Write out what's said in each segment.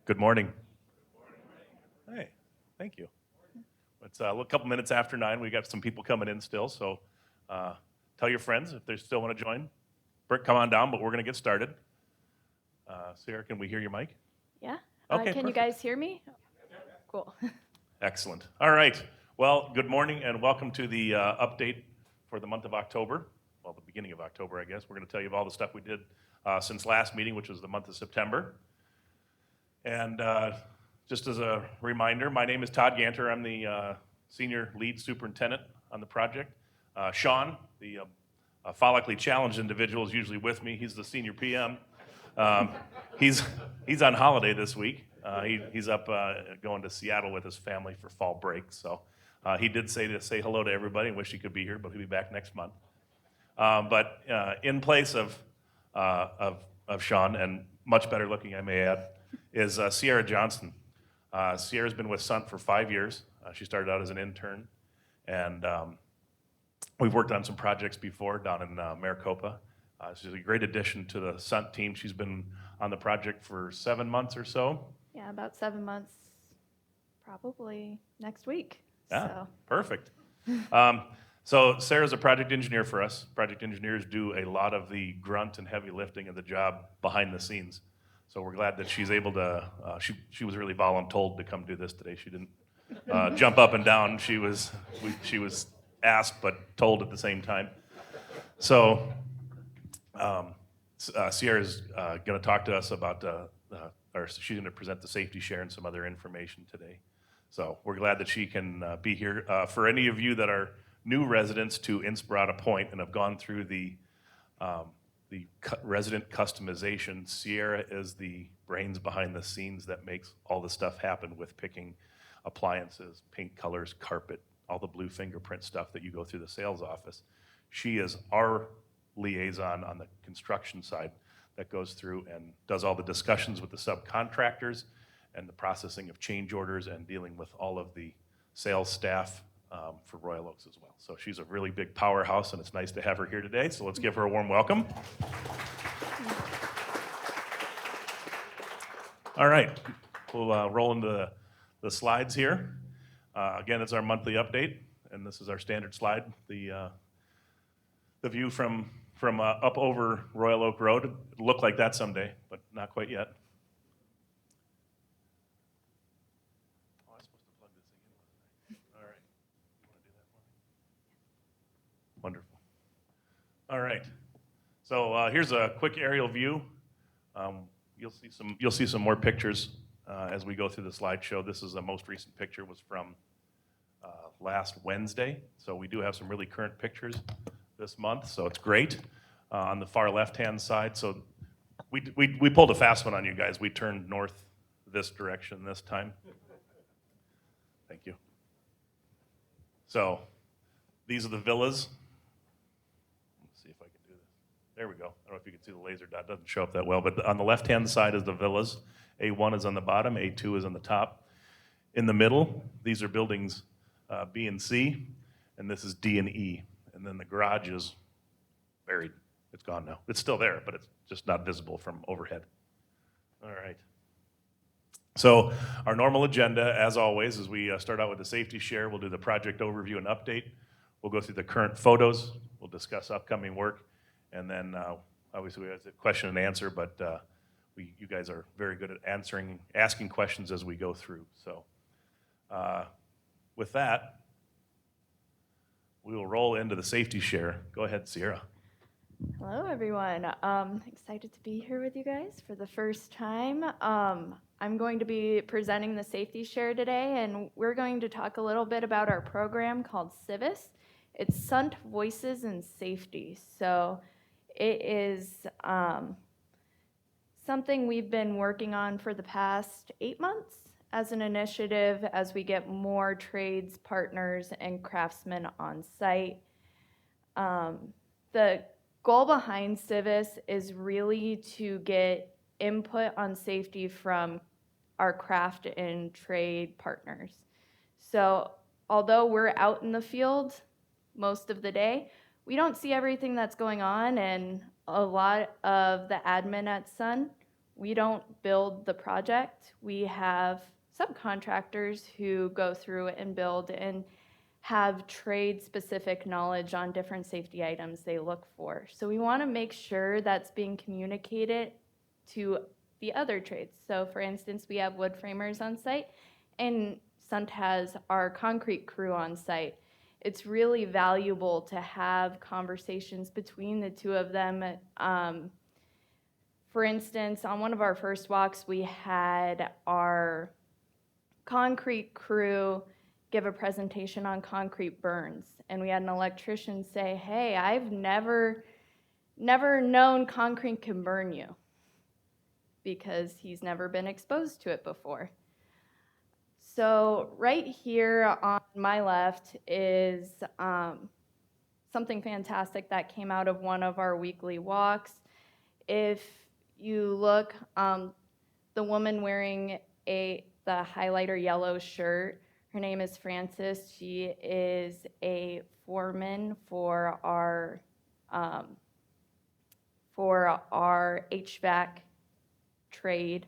Good morning. Hey, thank you. It's a couple minutes after 9. We got some people coming in still, so tell your friends if they still want to join. Britt, come on down, but we're going to get started. Sarah, can we hear your mic? Yeah. Okay, Can you perfect. guys hear me? Cool. Excellent. All right. Well, good morning and welcome to the update for the month of October. Well, the beginning of October, I guess. We're going to tell you of all the stuff we did since last meeting, which was the month of September. And just as a reminder, my name is Todd Ganter. I'm the senior lead superintendent on the project. Sean, the follically challenged individual, is usually with me. He's the senior PM. He's on holiday this week. He's up going to Seattle with his family for fall break. So he did say to say hello to everybody and wish he could be here, but he'll be back next month. But in place of Sean, and much better looking, I may add, is Sierra Johnson. Sierra's been with Sundt for 5 years. She started out as an intern, and we've worked on some projects before down in Maricopa. She's a great addition to the Sundt team. She's been on the project for 7 months or so. Yeah, about 7 months, probably next week. Yeah, So. perfect. So Sarah's a project engineer for us. Project engineers do a lot of the grunt and heavy lifting of the job behind the scenes. So we're glad that she's able to, she was really voluntold to come do this today. She didn't jump up and down. She was asked but told at the same time. So Sierra's going to talk to us about, or she's going to present the safety share and some other information today. So we're glad that she can be here. For any of you that are new residents to Inspirata Pointe and have gone through the resident customization, Sierra is the brains behind the scenes that makes all the stuff happen with picking appliances, paint colors, carpet, all the blue fingerprint stuff that you go through the sales office. She is our liaison on the construction side that goes through and does all the discussions with the subcontractors and the processing of change orders and dealing with all of the sales staff for Royal Oaks as well. So she's a really big powerhouse, and it's nice to have her here today. So let's give her a warm welcome. All right, we'll roll into the slides here. Again, it's our monthly update, and this is our standard slide. The view from up over Royal Oak Road. It'll look like that someday, but not quite yet. Wonderful. All right. So here's a quick aerial view. You'll see some more pictures as we go through the slideshow. This is the most recent picture, was from last Wednesday. So we do have some really current pictures this month. So it's great. On the far left-hand side, so we pulled a fast one on you guys. We turned north this direction this time. Thank you. So these are the villas. There we go. I don't know if you can see the laser dot. It doesn't show up that well, but on the left-hand side is the villas. A1 is on the bottom, A2 is on the top. In the middle, these are buildings B and C, and this is D and E. And then the garage is buried. It's gone now. It's still there, but it's just not visible from overhead. All right. So our normal agenda, as always, is we start out with the safety share. We'll do the project overview and update. We'll go through the current photos. We'll discuss upcoming work. And then obviously we have a question and answer, but you guys are very good at asking questions as we go through. So with that, we will roll into the safety share. Go ahead, Sierra. Hello, everyone. Excited to be here with you guys for the first time. I'm going to be presenting the safety share today, and we're going to talk a little bit about our program called Civis. It's Sundt Voices in Safety. So it is something we've been working on for the past 8 months as an initiative as we get more trades partners and craftsmen on site. The goal behind Civis is really to get input on safety from our craft and trade partners. So although we're out in the field most of the day, we don't see everything that's going on, and a lot of the admin at Sundt We don't build the project. We have subcontractors who go through and build and have trade-specific knowledge on different safety items they look for. So we want to make sure that's being communicated to the other trades. So for instance, we have wood framers on site, and Sundt has our concrete crew on site. It's really valuable to have conversations between the two of them. For instance, on one of our first walks, we had our concrete crew give a presentation on concrete burns, and we had an electrician say, "Hey, I've never known concrete can burn you," because he's never been exposed to it before. So right here on my left is something fantastic that came out of one of our weekly walks. If you look, the woman wearing the highlighter yellow shirt, her name is Frances. She is a foreman for our HVAC trade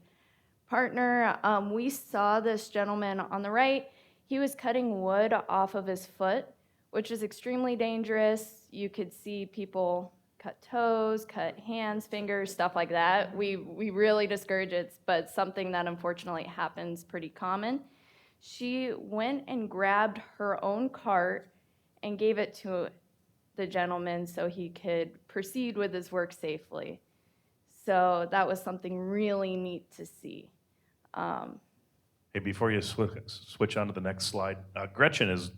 partner. We saw this gentleman on the right. He was cutting wood off of his foot, which is extremely dangerous. You could see people cut toes, cut hands, fingers, stuff like that. We really discourage it, but something that unfortunately happens pretty common. She went and grabbed her own cart and gave it to the gentleman so he could proceed with his work safely. So that was something really neat to see. Hey, before you switch on to the next slide, Gretchen is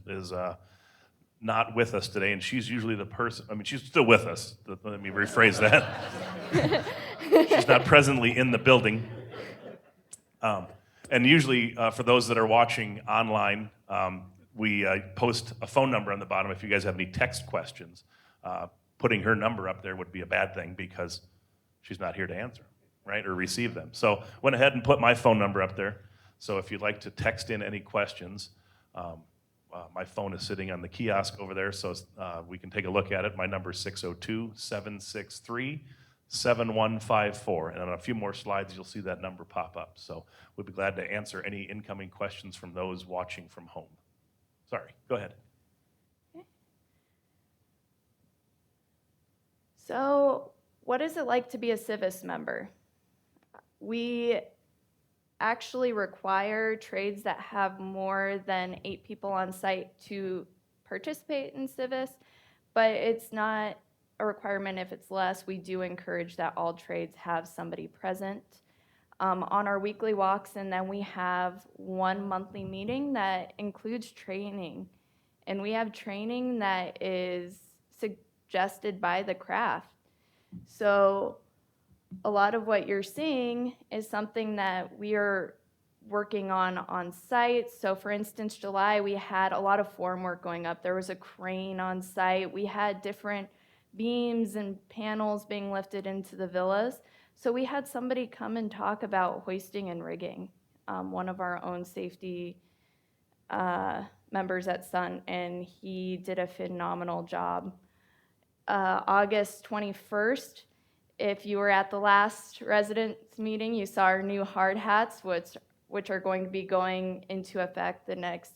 not with us today, and she's usually the person, I mean, she's still with us. Let me rephrase that. She's not presently in the building. And usually, for those that are watching online, we post a phone number on the bottom if you guys have any text questions. Putting her number up there would be a bad thing because she's not here to answer, right, or receive them. So went ahead and put my phone number up there. So if you'd like to text in any questions, my phone is sitting on the kiosk over there, so we can take a look at it. My number is 602-763-7154. And on a few more slides, you'll see that number pop up. So we'd be glad to answer any incoming questions from those watching from home. Sorry, go ahead. Okay. So what is it like to be a Civis member? We actually require trades that have more than 8 people on site to participate in Civis, but it's not a requirement if it's less. We do encourage that all trades have somebody present on our weekly walks, and then we have one monthly meeting that includes training, and we have training that is suggested by the craft. So a lot of what you're seeing is something that we are working on site. So for instance, July, we had a lot of form work going up. There was a crane on site. We had different beams and panels being lifted into the villas. So we had somebody come and talk about hoisting and rigging, one of our own safety members at Sundt, and he did a phenomenal job. August 21st, if you were at the last residents meeting, you saw our new hard hats, which are going to be going into effect the next,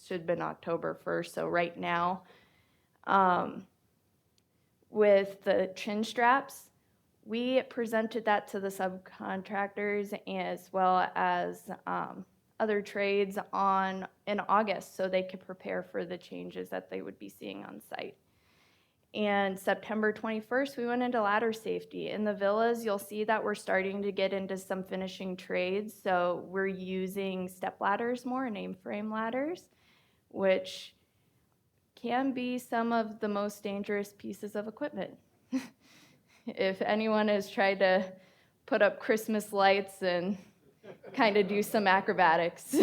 should have been October 1st, so right now. With the chin straps, we presented that to the subcontractors as well as other trades in August so they could prepare for the changes that they would be seeing on site. And September 21st, we went into ladder safety. In the villas, you'll see that we're starting to get into some finishing trades. So we're using step ladders more and A-frame ladders, which can be some of the most dangerous pieces of equipment. If anyone has tried to put up Christmas lights and kind of do some acrobatics.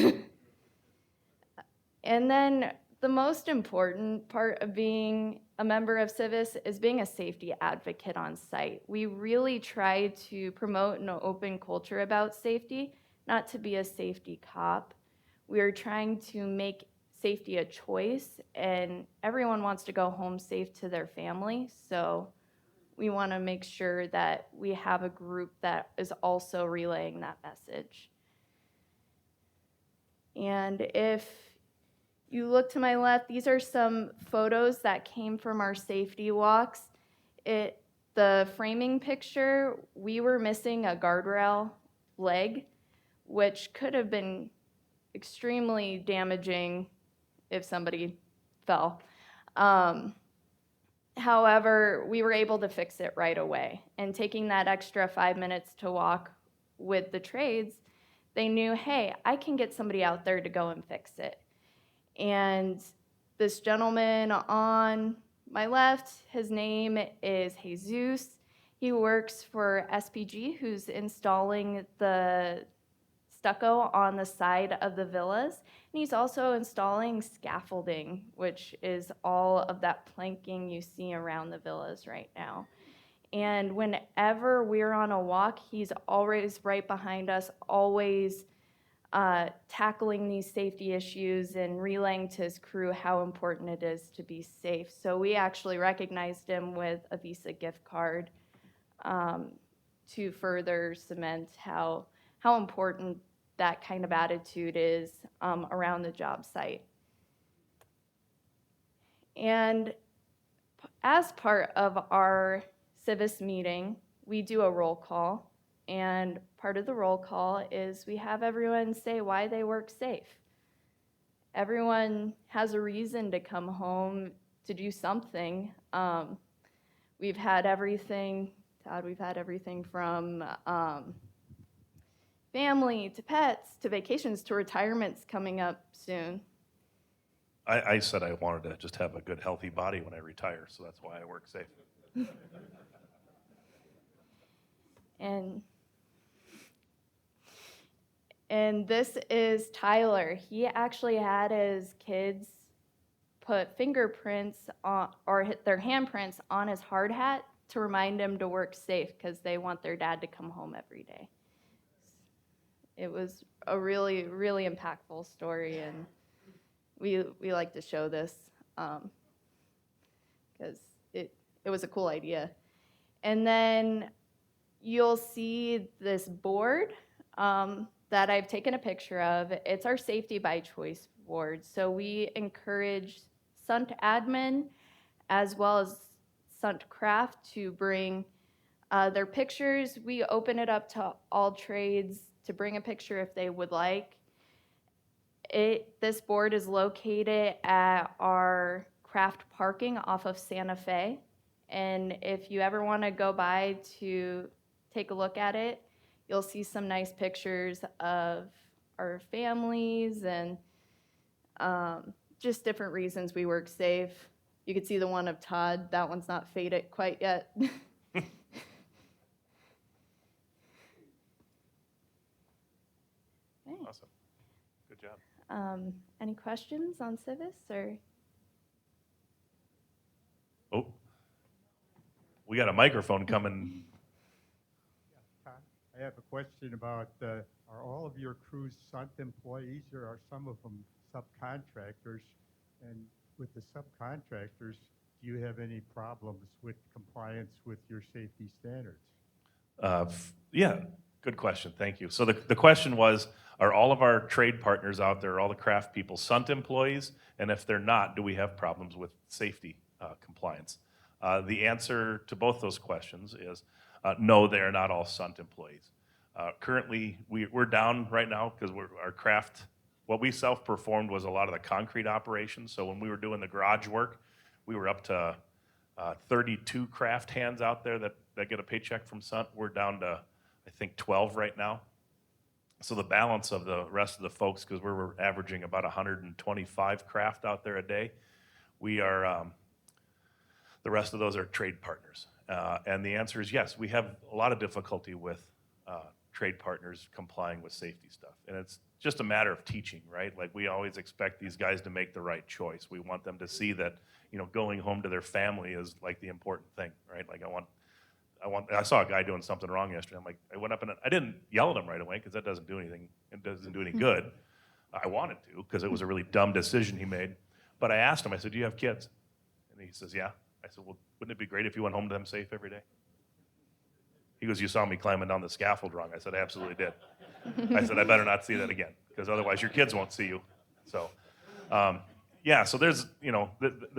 And then the most important part of being a member of Civis is being a safety advocate on site. We really try to promote an open culture about safety, not to be a safety cop. We are trying to make safety a choice, and everyone wants to go home safe to their family, so we want to make sure that we have a group that is also relaying that message. And if you look to my left, these are some photos that came from our safety walks. The framing picture, we were missing a guardrail leg, which could have been extremely damaging if somebody fell. However, we were able to fix it right away. And taking that extra 5 minutes to walk with the trades, they knew, hey, I can get somebody out there to go and fix it. And this gentleman on my left, his name is Jesus. He works for SPG, who's installing the stucco on the side of the villas. And he's also installing scaffolding, which is all of that planking you see around the villas right now. And whenever we're on a walk, he's always right behind us, always tackling these safety issues and relaying to his crew how important it is to be safe. So we actually recognized him with a Visa gift card to further cement how important that kind of attitude is around the job site. And as part of our Civis meeting, we do a roll call. And part of the roll call is we have everyone say why they work safe. Everyone has a reason to come home to do something. We've had everything, Todd, we've had everything from family to pets to vacations to retirements coming up soon. I said I wanted to just have a good, healthy body when I retire, so that's why I work safe. And this is Tyler. He actually had his kids put fingerprints on, or hit their handprints on his hard hat to remind him to work safe because they want their dad to come home every day. It was a really, really impactful story, and we like to show this because it was a cool idea. And then you'll see this board that I've taken a picture of. It's our Safety by Choice board. So we encourage Sundt admin as well as Sundt craft to bring their pictures. We open it up to all trades to bring a picture if they would like. This board is located at our craft parking off of Santa Fe. And if you ever want to go by to take a look at it, you'll see some nice pictures of our families and just different reasons we work safe. You can see the one of Todd. That one's not faded quite yet. Okay. Awesome. Good job. Any questions on Civis or? Oh, we got a microphone coming. I have a question about, are all of your crews Sundt employees, or are some of them subcontractors? And with the subcontractors, do you have any problems with compliance with your safety standards? Yeah, good question. Thank you. So the question was, are all of our trade partners out there, all the craft people, Sundt employees? And if they're not, do we have problems with safety compliance? The answer to both those questions is no, they are not all Sundt employees. Currently, we're down right now because our craft, what we self-performed was a lot of the concrete operations. So when we were doing the garage work, we were up to 32 craft hands out there that get a paycheck from Sundt. We're down to, I think, 12 right now. So the balance of the rest of the folks, because we're averaging about 125 craft out there a day, we are, the rest of those are trade partners. And the answer is yes, we have a lot of difficulty with trade partners complying with safety stuff. And it's just a matter of teaching, right? Like we always expect these guys to make the right choice. We want them to see that, going home to their family is like the important thing, right? Like I saw a guy doing something wrong yesterday. I'm like, I went up and I didn't yell at him right away because that doesn't do anything. It doesn't do any good. I wanted to because it was a really dumb decision he made. But I asked him, I said, do you have kids? And he says, yeah. I said, well, wouldn't it be great if you went home to them safe every day? He goes, you saw me climbing down the scaffold wrong. I said, I absolutely did. I said, I better not see that again, because otherwise your kids won't see you. So, yeah, so there's,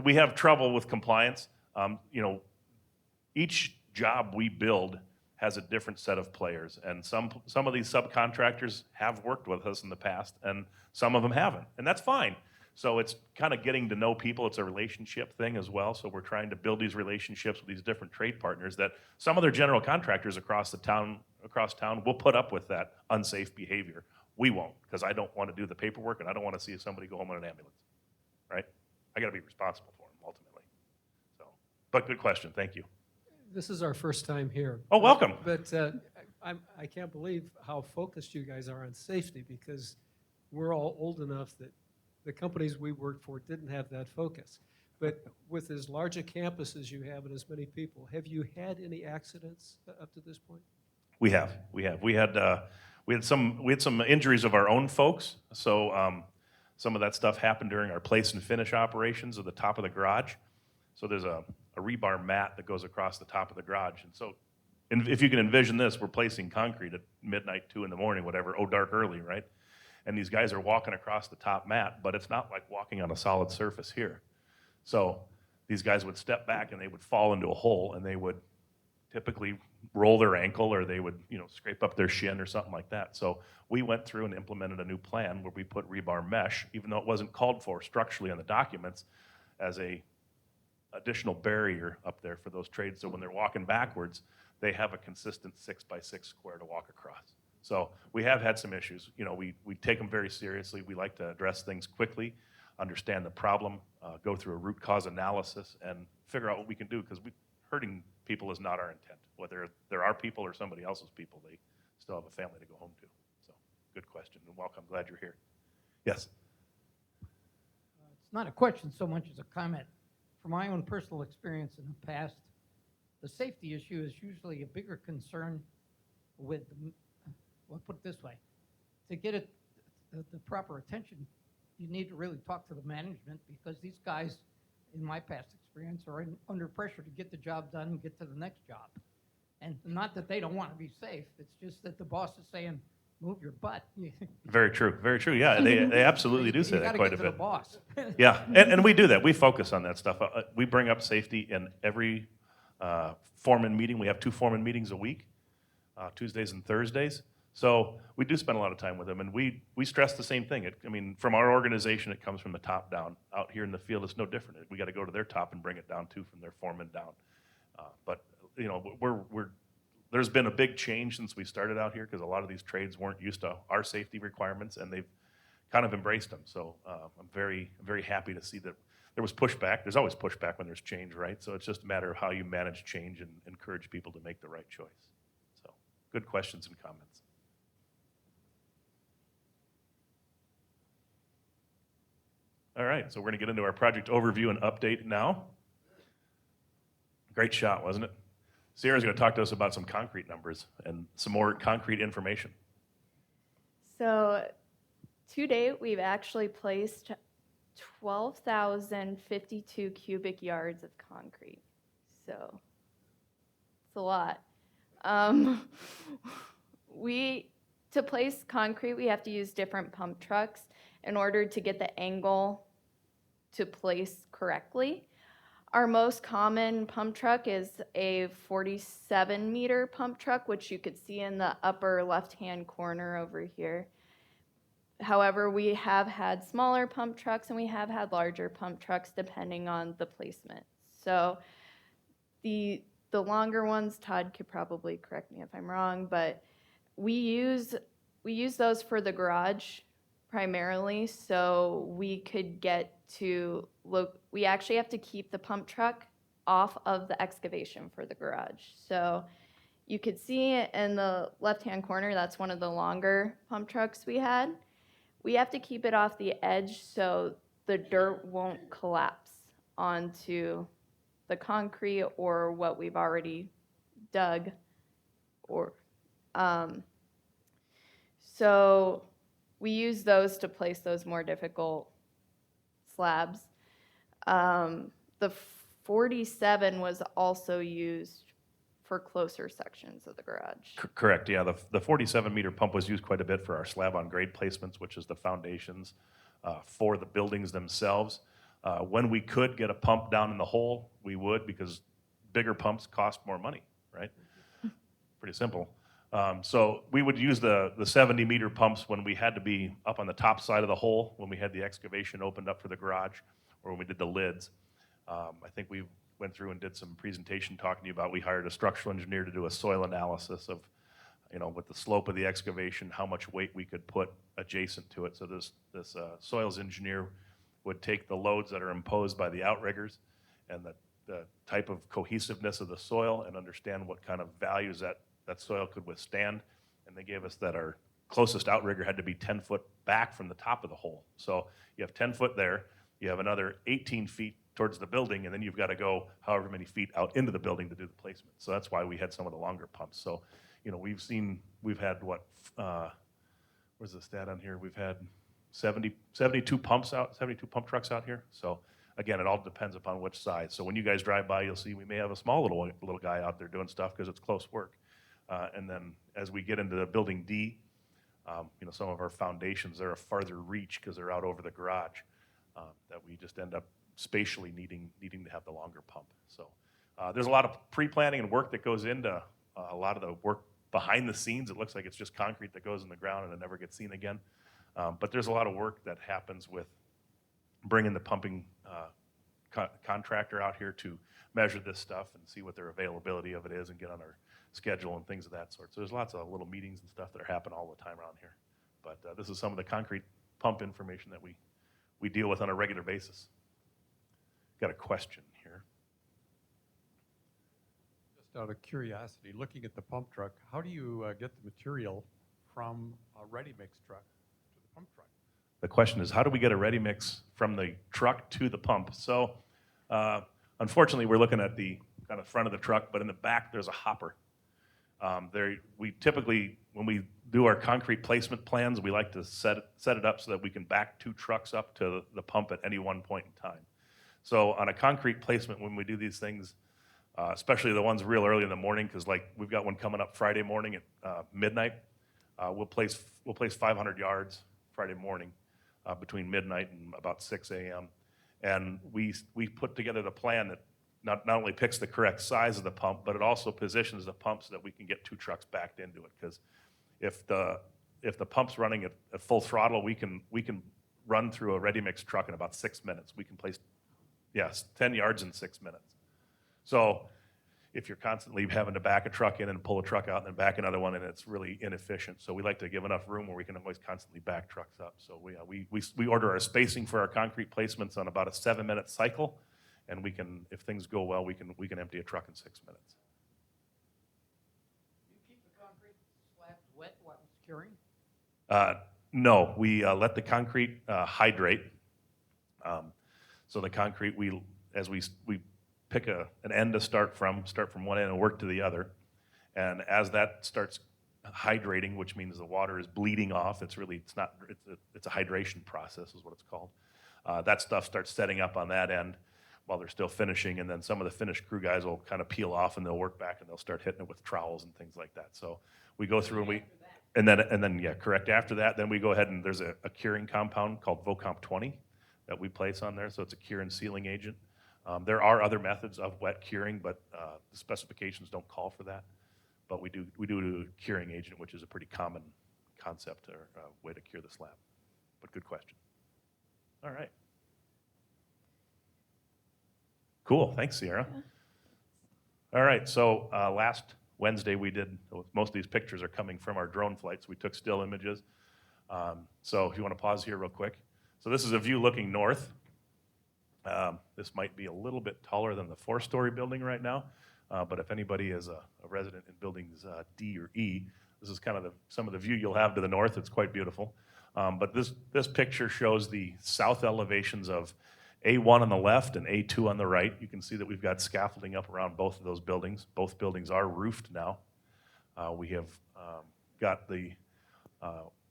we have trouble with compliance. Each job we build has a different set of players, and some of these subcontractors have worked with us in the past, and some of them haven't, and that's fine. So it's kind of getting to know people. It's a relationship thing as well. So we're trying to build these relationships with these different trade partners that some of their general contractors across town will put up with that unsafe behavior. We won't, because I don't want to do the paperwork, and I don't want to see somebody go home in an ambulance, right? I got to be responsible for them ultimately. So, but good question. Thank you. This is our first time here. Oh, welcome. But I can't believe how focused you guys are on safety, because we're all old enough that the companies we worked for didn't have that focus. But with as large a campus as you have and as many people, have you had any accidents up to this point? We have. We had some injuries of our own folks. So some of that stuff happened during our place and finish operations at the top of the garage. So there's a rebar mat that goes across the top of the garage. And so if you can envision this, we're placing concrete at midnight, 2 in the morning, whatever, dark early, right? And these guys are walking across the top mat, but it's not like walking on a solid surface here. So these guys would step back and they would fall into a hole, and they would typically roll their ankle, or they would, scrape up their shin or something like that. So we went through and implemented a new plan where we put rebar mesh, even though it wasn't called for structurally on the documents, as a additional barrier up there for those trades. So when they're walking backwards, they have a consistent 6x6 square to walk across. So we have had some issues. We take them very seriously. We like to address things quickly, understand the problem, go through a root cause analysis, and figure out what we can do, because hurting people is not our intent. Whether they're our people or somebody else's people, they still have a family to go home to. So good question, and welcome. Glad you're here. Yes? It's not a question so much as a comment. From my own personal experience in the past, the safety issue is usually a bigger concern with, well, put it this way, to get it the proper attention, you need to really talk to the management, because these guys, in my past experience, are under pressure to get the job done and get to the next job. And not that they don't want to be safe, it's just that the boss is saying, move your butt. Very true. Very true. Yeah, they absolutely do say You that gotta quite get a to bit. the boss. Yeah, and we do that. We focus on that stuff. We bring up safety in every foreman meeting. We have 2 foreman meetings a week, Tuesdays and Thursdays. So we do spend a lot of time with them, and we stress the same thing. From our organization, it comes from the top down. Out here in the field, it's no different. We got to go to their top and bring it down too, from their foreman down. But there's been a big change since we started out here, because a lot of these trades weren't used to our safety requirements, and they've kind of embraced them. So I'm very, very happy to see that there was pushback. There's always pushback when there's change, right? So it's just a matter of how you manage change and encourage people to make the right choice. So good questions and comments. All right, so we're going to get into our project overview and update now. Great shot, wasn't it? Sierra's going to talk to us about some concrete numbers and some more concrete information. So to date, we've actually placed 12,052 cubic yards of concrete. So it's a lot. To place concrete, we have to use different pump trucks in order to get the angle to place correctly. Our most common pump truck is a 47-meter pump truck, which you could see in the upper left-hand corner over here. However, we have had smaller pump trucks and we have had larger pump trucks depending on the placement. So the longer ones, Todd could probably correct me if I'm wrong, but we use those for the garage primarily, so we could get to look. We actually have to keep the pump truck off of the excavation for the garage. So you could see in the left-hand corner, that's one of the longer pump trucks we had. We have to keep it off the edge so the dirt won't collapse onto the concrete or what we've already dug. So we use those to place those more difficult slabs. The 47 was also used for closer sections of the garage. Correct, yeah. The 47-meter pump was used quite a bit for our slab-on-grade placements, which is the foundations for the buildings themselves. When we could get a pump down in the hole, we would, because bigger pumps cost more money, right? Pretty simple. So we would use the 70-meter pumps when we had to be up on the top side of the hole, when we had the excavation opened up for the garage, or when we did the lids. I think we went through and did some presentation talking to you about, we hired a structural engineer to do a soil analysis of, with the slope of the excavation, how much weight we could put adjacent to it. So this soils engineer would take the loads that are imposed by the outriggers and the type of cohesiveness of the soil and understand what kind of values that soil could withstand. And they gave us that our closest outrigger had to be 10 foot back from the top of the hole. So you have 10 foot there, you have another 18 feet towards the building, and then you've got to go however many feet out into the building to do the placement. So that's why we had some of the longer pumps. So, we've had where's the stat on here? We've had 72 pump trucks out here. So again, it all depends upon which size. So when you guys drive by, you'll see we may have a small little guy out there doing stuff because it's close work. And then as we get into the building D, some of our foundations, they're a farther reach because they're out over the garage, that we just end up spatially needing to have the longer pump. So there's a lot of pre-planning and work that goes into a lot of the work behind the scenes. It looks like it's just concrete that goes in the ground and it never gets seen again. But there's a lot of work that happens with bringing the pumping contractor out here to measure this stuff and see what their availability of it is and get on our schedule and things of that sort. So there's lots of little meetings and stuff that happen all the time around here. But this is some of the concrete pump information that we deal with on a regular basis. Got a question here. Just out of curiosity, looking at the pump truck, how do you get the material from a ready-mix truck to the pump truck? The question is, how do we get a ready mix from the truck to the pump? So unfortunately, we're looking at the kind of front of the truck, but in the back, there's a hopper. We typically, when we do our concrete placement plans, we like to set it up so that we can back 2 trucks up to the pump at any one point in time. So on a concrete placement, when we do these things, especially the ones real early in the morning, because we've got one coming up Friday morning at midnight, we'll place 500 yards Friday morning between midnight and about 6 a.m. And we put together the plan that not only picks the correct size of the pump, but it also positions the pump so that we can get 2 trucks backed into it. Because if the pump's running at full throttle, we can run through a ready-mix truck in about 6 minutes. We can place 10 yards in 6 minutes. So if you're constantly having to back a truck in and pull a truck out and then back another one, and it's really inefficient. So we like to give enough room where we can always constantly back trucks up. So we order our spacing for our concrete placements on about a 7-minute cycle, and we can, if things go well, we can empty a truck in 6 minutes. Do you keep the concrete slabs wet while it's curing? No, we let the concrete hydrate. So the concrete, as we pick an end to start from one end and work to the other. And as that starts hydrating, which means the water is bleeding off, it's a hydration process is what it's called. That stuff starts setting up on that end while they're still finishing, and then some of the finished crew guys will kind of peel off and they'll work back and they'll start hitting it with trowels and things like that. So we go through and then correct after that, then we go ahead and there's a curing compound called Vocomp 20 that we place on there, so it's a cure and sealing agent. There are other methods of wet curing, but the specifications don't call for that. But we do a curing agent, which is a pretty common concept or way to cure the slab. But good question. All right. Cool, thanks, Sierra. Yeah. All right, so last Wednesday most of these pictures are coming from our drone flights. We took still images. So if you want to pause here real quick. So this is a view looking north. This might be a little bit taller than the 4-story building right now, but if anybody is a resident in buildings D or E, this is kind of some of the view you'll have to the north. It's quite beautiful. But this picture shows the south elevations of A1 on the left and A2 on the right. You can see that we've got scaffolding up around both of those buildings. Both buildings are roofed now. We have got the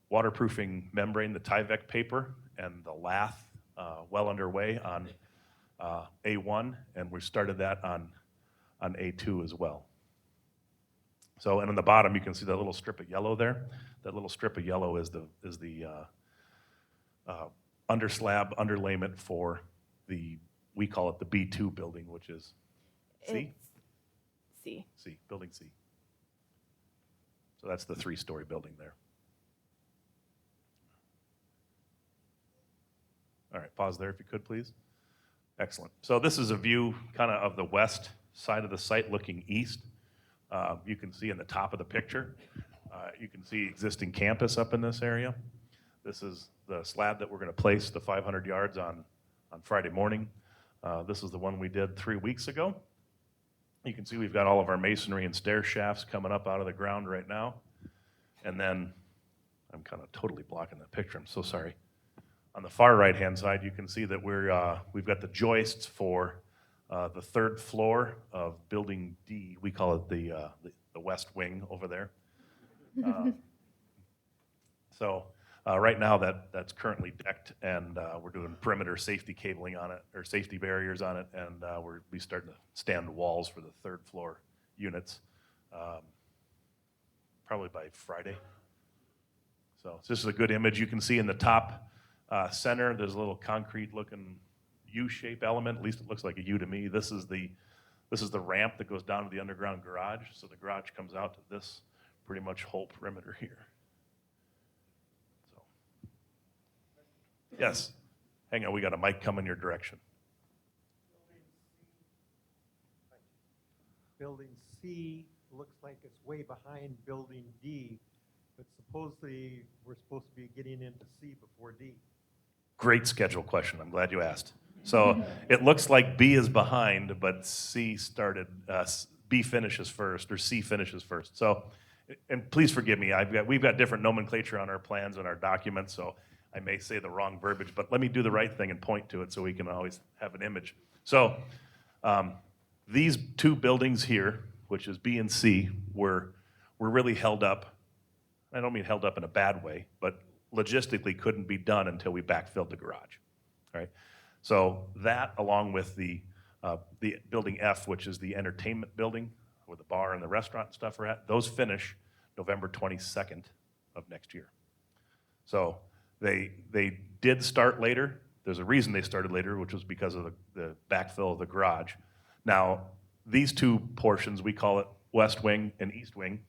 waterproofing membrane, the Tyvec paper, and the lath well underway on A1, and we started that on A2 as well. So, and on the bottom, you can see that little strip of yellow there. That little strip of yellow is the under slab underlayment for we call it the B2 building, which is C? It's C. C, building C. So that's the 3-story building there. All right, pause there if you could, please. Excellent. So this is a view kind of the west side of the site looking east. You can see in the top of the picture, you can see existing campus up in this area. This is the slab that we're going to place the 500 yards on Friday morning. This is the one we did 3 weeks ago. You can see we've got all of our masonry and stair shafts coming up out of the ground right now. And then, I'm kind of totally blocking that picture, I'm so sorry. On the far right-hand side, you can see that we've got the joists for the 3rd floor of building D. We call it the west wing over there. So right now that's currently decked, and we're doing perimeter safety cabling on it, or safety barriers on it, and we'll be starting to stand walls for the 3rd floor units probably by Friday. So this is a good image. You can see in the top center, there's a little concrete looking U-shape element. At least it looks like a U to me. This is the ramp that goes down to the underground garage. So the garage comes out to this pretty much whole perimeter here. So, yes. Hang on, we got a mic coming your direction. Building C looks like it's way behind Building D, but supposedly we're supposed to be getting into C before D. Great schedule question. I'm glad you asked. So it looks like B is behind, but B finishes first, or C finishes first. So, and please forgive me, we've got different nomenclature on our plans and our documents, so I may say the wrong verbiage, but let me do the right thing and point to it so we can always have an image. So these 2 buildings here, which is B and C, were really held up. I don't mean held up in a bad way, but logistically couldn't be done until we backfilled the garage. All right? So that, along with the building F, which is the entertainment building where the bar and the restaurant and stuff are at, those finish November 22nd of next year. So they did start later. There's a reason they started later, which was because of the backfill of the garage. Now, these 2 portions, we call it west wing and east wing.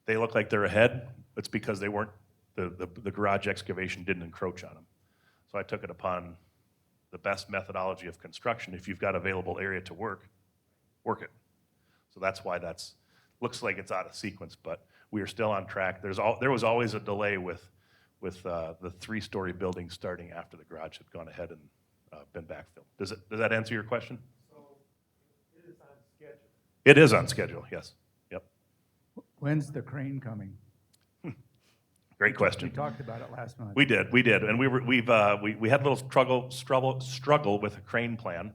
They look like they're ahead. It's because they weren't, the garage excavation didn't encroach on them. So I took it upon the best methodology of construction. If you've got available area to work it. So that's why looks like it's out of sequence, but we are still on track. There was always a delay with the 3-story building starting after the garage had gone ahead and been backfilled. Does that answer your question? So it is on schedule. It is on schedule, yes. Yep. When's the crane coming? Great question. We talked about it last month. We did, and we had a little struggle with a crane plan.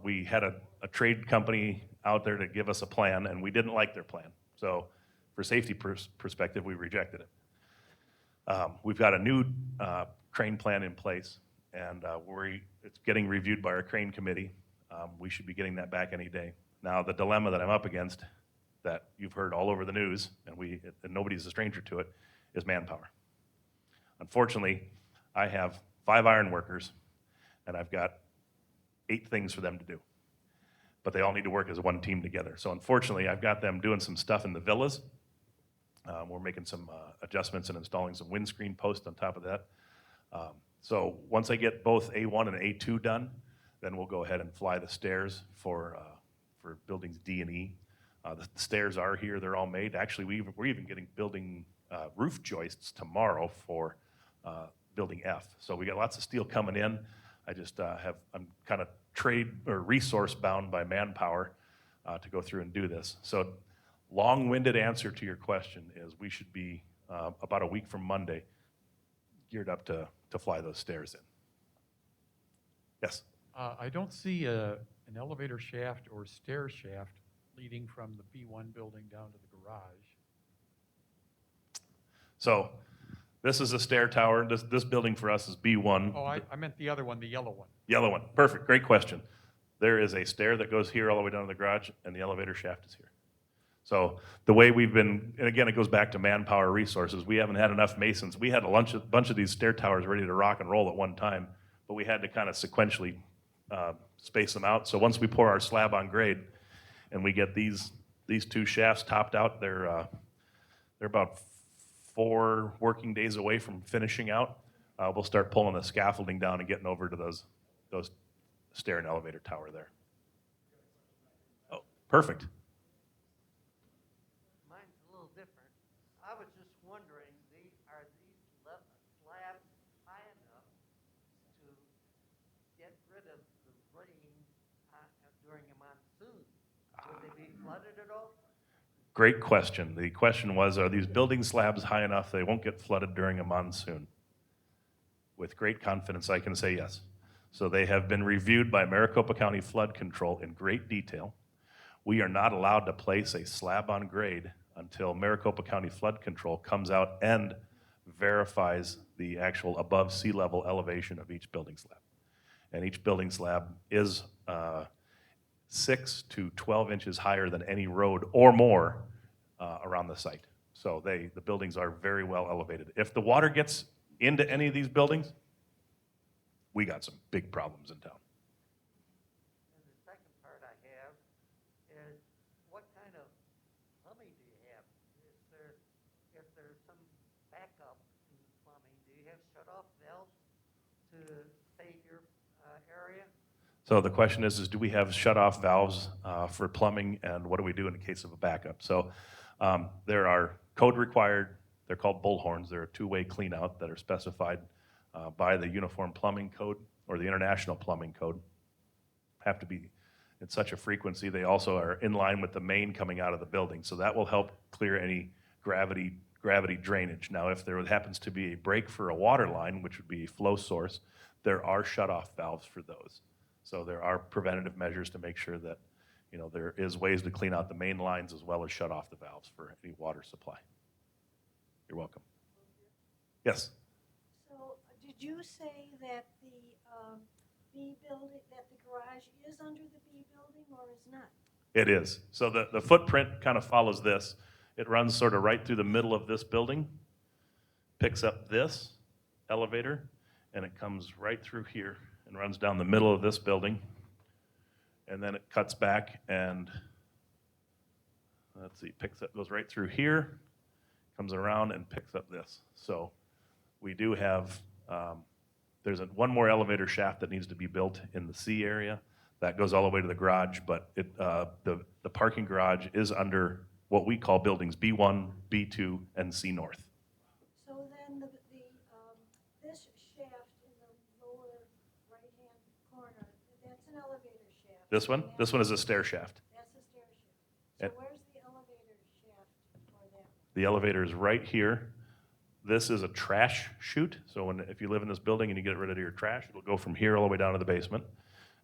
We had a trade company out there to give us a plan, and we didn't like their plan. So, for safety perspective, we rejected it. We've got a new crane plan in place, and it's getting reviewed by our crane committee. We should be getting that back any day. Now, the dilemma that I'm up against, that you've heard all over the news, and nobody's a stranger to it, is manpower. Unfortunately, I have 5 iron workers, and I've got 8 things for them to do. But they all need to work as one team together. So unfortunately, I've got them doing some stuff in the villas. We're making some adjustments and installing some windscreen posts on top of that. So once I get both A1 and A2 done, then we'll go ahead and fly the stairs for buildings D and E. The stairs are here, they're all made. Actually, we're even getting building roof joists tomorrow for building F. So we got lots of steel coming in. I'm kind of trade or resource bound by manpower to go through and do this. So long-winded answer to your question is we should be about a week from Monday geared up to fly those stairs in. Yes? I don't see an elevator shaft or stair shaft leading from the B1 building down to the garage. So This is a stair tower. This building for us is B1. Oh, I meant the other one, the yellow one. Yellow one. Perfect. Great question. There is a stair that goes here all the way down to the garage, and the elevator shaft is here. So the way we've been, and again, it goes back to manpower resources. We haven't had enough masons. We had a bunch of these stair towers ready to rock and roll at one time, but we had to kind of sequentially space them out. So once we pour our slab on grade and we get these two shafts topped out, they're about 4 working days away from finishing out. We'll start pulling the scaffolding down and getting over to those stair and elevator tower there. Oh, perfect. Mine's a little different. I was just wondering, are these slabs high enough to get rid of the rain during a monsoon? Would they be flooded at all? Great question. The question was, are these building slabs high enough they won't get flooded during a monsoon? With great confidence, I can say yes. So they have been reviewed by Maricopa County Flood Control in great detail. We are not allowed to place a slab on grade until Maricopa County Flood Control comes out and verifies the actual above sea level elevation of each building slab. And each building slab is 6 to 12 inches higher than any road or more around the site. So the buildings are very well elevated. If the water gets into any of these buildings, we got some big problems in town. And the second part I have is, what kind of plumbing do you have? If there's some backup in the plumbing, do you have shut-off valves to save your area? So the question is do we have shut-off valves for plumbing, and what do we do in the case of a backup? So there are code required, they're called bullhorns. They're a two-way cleanout that are specified by the Uniform Plumbing Code or the International Plumbing Code. Have to be at such a frequency. They also are in line with the main coming out of the building. So that will help clear any gravity drainage. Now, if there happens to be a break for a water line, which would be a flow source, there are shut-off valves for those. So there are preventative measures to make sure that, there is ways to clean out the main lines as well as shut off the valves for any water supply. You're welcome. Yes? So did you say that the B building, that the garage is under the B building or is not? It is. So the footprint kind of follows this. It runs sort of right through the middle of this building, picks up this elevator, and it comes right through here and runs down the middle of this building. And then it cuts back and, let's see, goes right through here, comes around and picks up this. So we do have, there's one more elevator shaft that needs to be built in the C area. That goes all the way to the garage, but the parking garage is under what we call buildings B1, B2, and C North. So then this shaft in the lower right-hand corner, that's an elevator shaft. This one? This one is a stair shaft. That's a stair shaft. And- So where's the elevator shaft for that? The elevator is right here. This is a trash chute. So if you live in this building and you get rid of your trash, it'll go from here all the way down to the basement.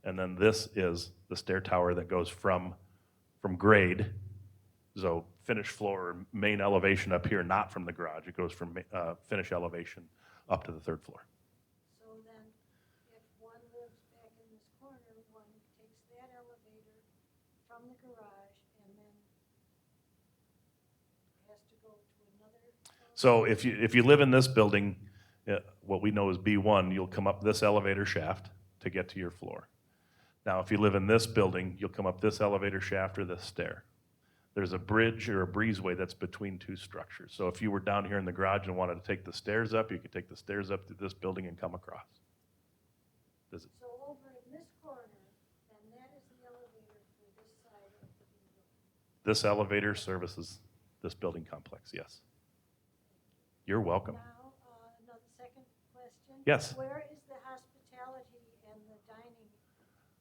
And then this is the stair tower that goes from grade, so finished floor, main elevation up here, not from the garage. It goes from finished elevation up to the 3rd floor. So then if one lives back in this corner, one takes that elevator from the garage and then has to go to another elevator? So if you live in this building, what we know is B1, you'll come up this elevator shaft to get to your floor. Now, if you live in this building, you'll come up this elevator shaft or this stair. There's a bridge or a breezeway that's between two structures. So if you were down here in the garage and wanted to take the stairs up, you could take the stairs up to this building and come across. Does it? So over in this corner, then that is the elevator for this side of the building. This elevator services this building complex, yes. You're welcome. Now, another second question. Yes. Where is the hospitality and the dining?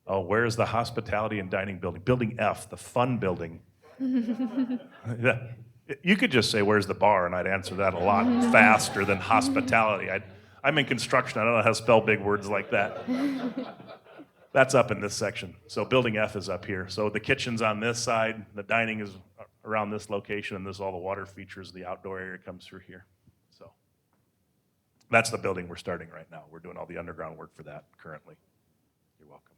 Oh, where is the hospitality and dining building? Building F, the fun building. Yeah. You could just say, where's the bar? And I'd answer that a lot faster than hospitality. I'm in construction. I don't know how to spell big words like that. That's up in this section. So building F is up here. So the kitchen's on this side. The dining is around this location, and this all the water features. The outdoor area comes through here. So That's the building we're starting right now. We're doing all the underground work for that currently. You're welcome.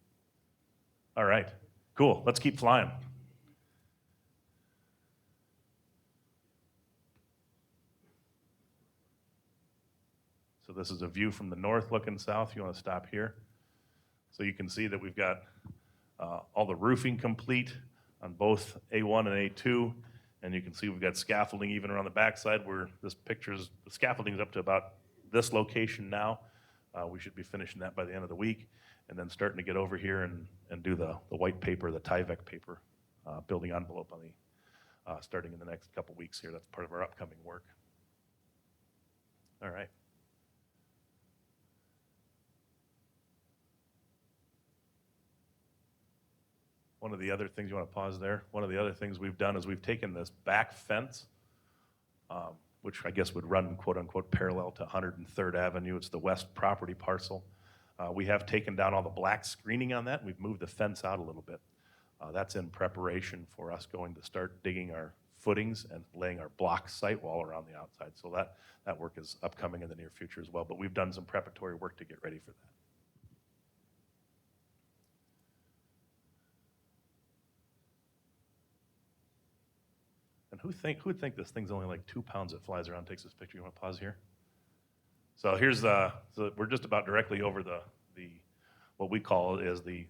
All right, cool. Let's keep flying. So this is a view from the north looking south. You want to stop here. So you can see that we've got all the roofing complete on both A1 and A2. And you can see we've got scaffolding even around the backside where this picture's, the scaffolding is up to about this location now. We should be finishing that by the end of the week. And then starting to get over here and do the white paper, the Tyvec paper, building envelope on the, starting in the next couple weeks here. That's part of our upcoming work. All right. One of the other things, you want to pause there? One of the other things we've done is we've taken this back fence, which I guess would run quote unquote parallel to 103rd Avenue. It's the west property parcel. We have taken down all the black screening on that. We've moved the fence out a little bit. That's in preparation for us going to start digging our footings and laying our block site wall around the outside. So that work is upcoming in the near future as well. But we've done some preparatory work to get ready for that. And who would think this thing's only like 2 pounds? It flies around, takes this picture. You want to pause here? So here's so we're just about directly over the what we call is the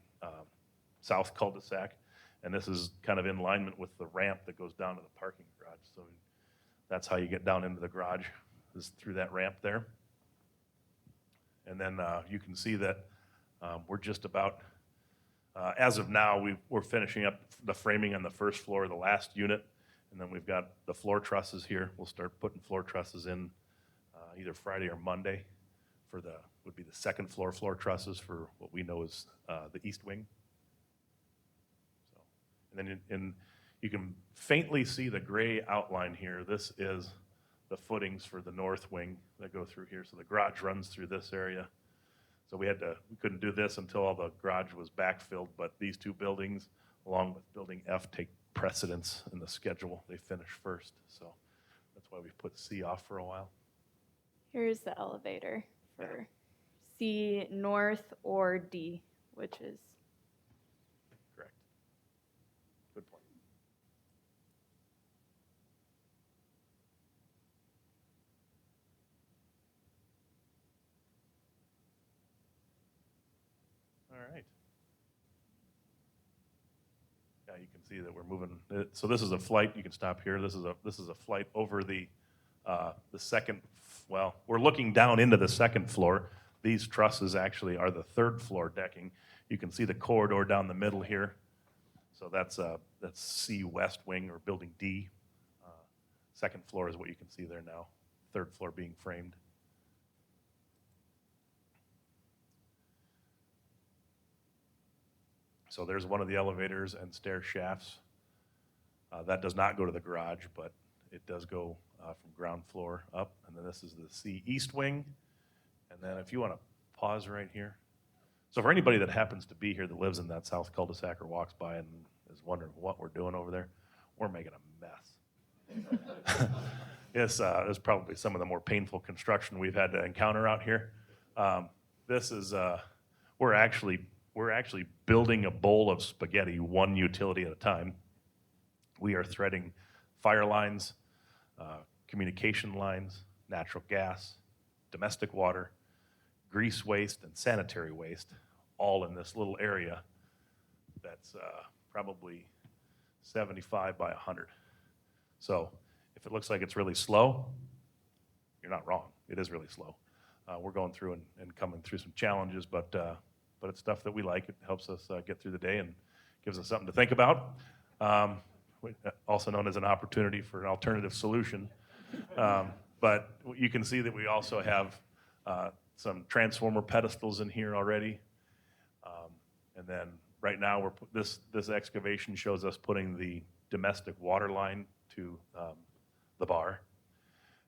south cul-de-sac, and this is kind of in alignment with the ramp that goes down to the parking garage. So that's how you get down into the garage, is through that ramp there. And then you can see that we're just about, as of now, we're finishing up the framing on the first floor of the last unit. And then we've got the floor trusses here. We'll start putting floor trusses in either Friday or Monday for would be the second floor trusses for what we know is the east wing. So, and then you can faintly see the gray outline here. This is the footings for the north wing that go through here. So the garage runs through this area. So we couldn't do this until all the garage was backfilled, but these two buildings, along with building F, take precedence in the schedule. They finish first. So that's why we put C off for a while. Here's the elevator for C north or D, which is Correct. Good point. All right. Yeah, you can see that we're moving. So this is a flight. You can stop here. This is a flight over the second. Well, we're looking down into the second floor. These trusses actually are the third floor decking. You can see the corridor down the middle here. So that's C west wing, or building D. Second floor is what you can see there now. Third floor being framed. So there's one of the elevators and stair shafts. That does not go to the garage, but it does go from ground floor up. And then this is the C east wing. And then if you want to pause right here. So for anybody that happens to be here that lives in that south cul-de-sac or walks by and is wondering what we're doing over there, we're making a mess. It's probably some of the more painful construction we've had to encounter out here. This is, we're actually building a bowl of spaghetti, one utility at a time. We are threading fire lines, communication lines, natural gas, domestic water, grease waste, and sanitary waste, all in this little area that's probably 75 by 100. So if it looks like it's really slow, you're not wrong. It is really slow. We're going through and coming through some challenges, but it's stuff that we like. It helps us get through the day and gives us something to think about. Also known as an opportunity for an alternative solution. But you can see that we also have some transformer pedestals in here already. And then right now, this excavation shows us putting the domestic water line to the bar.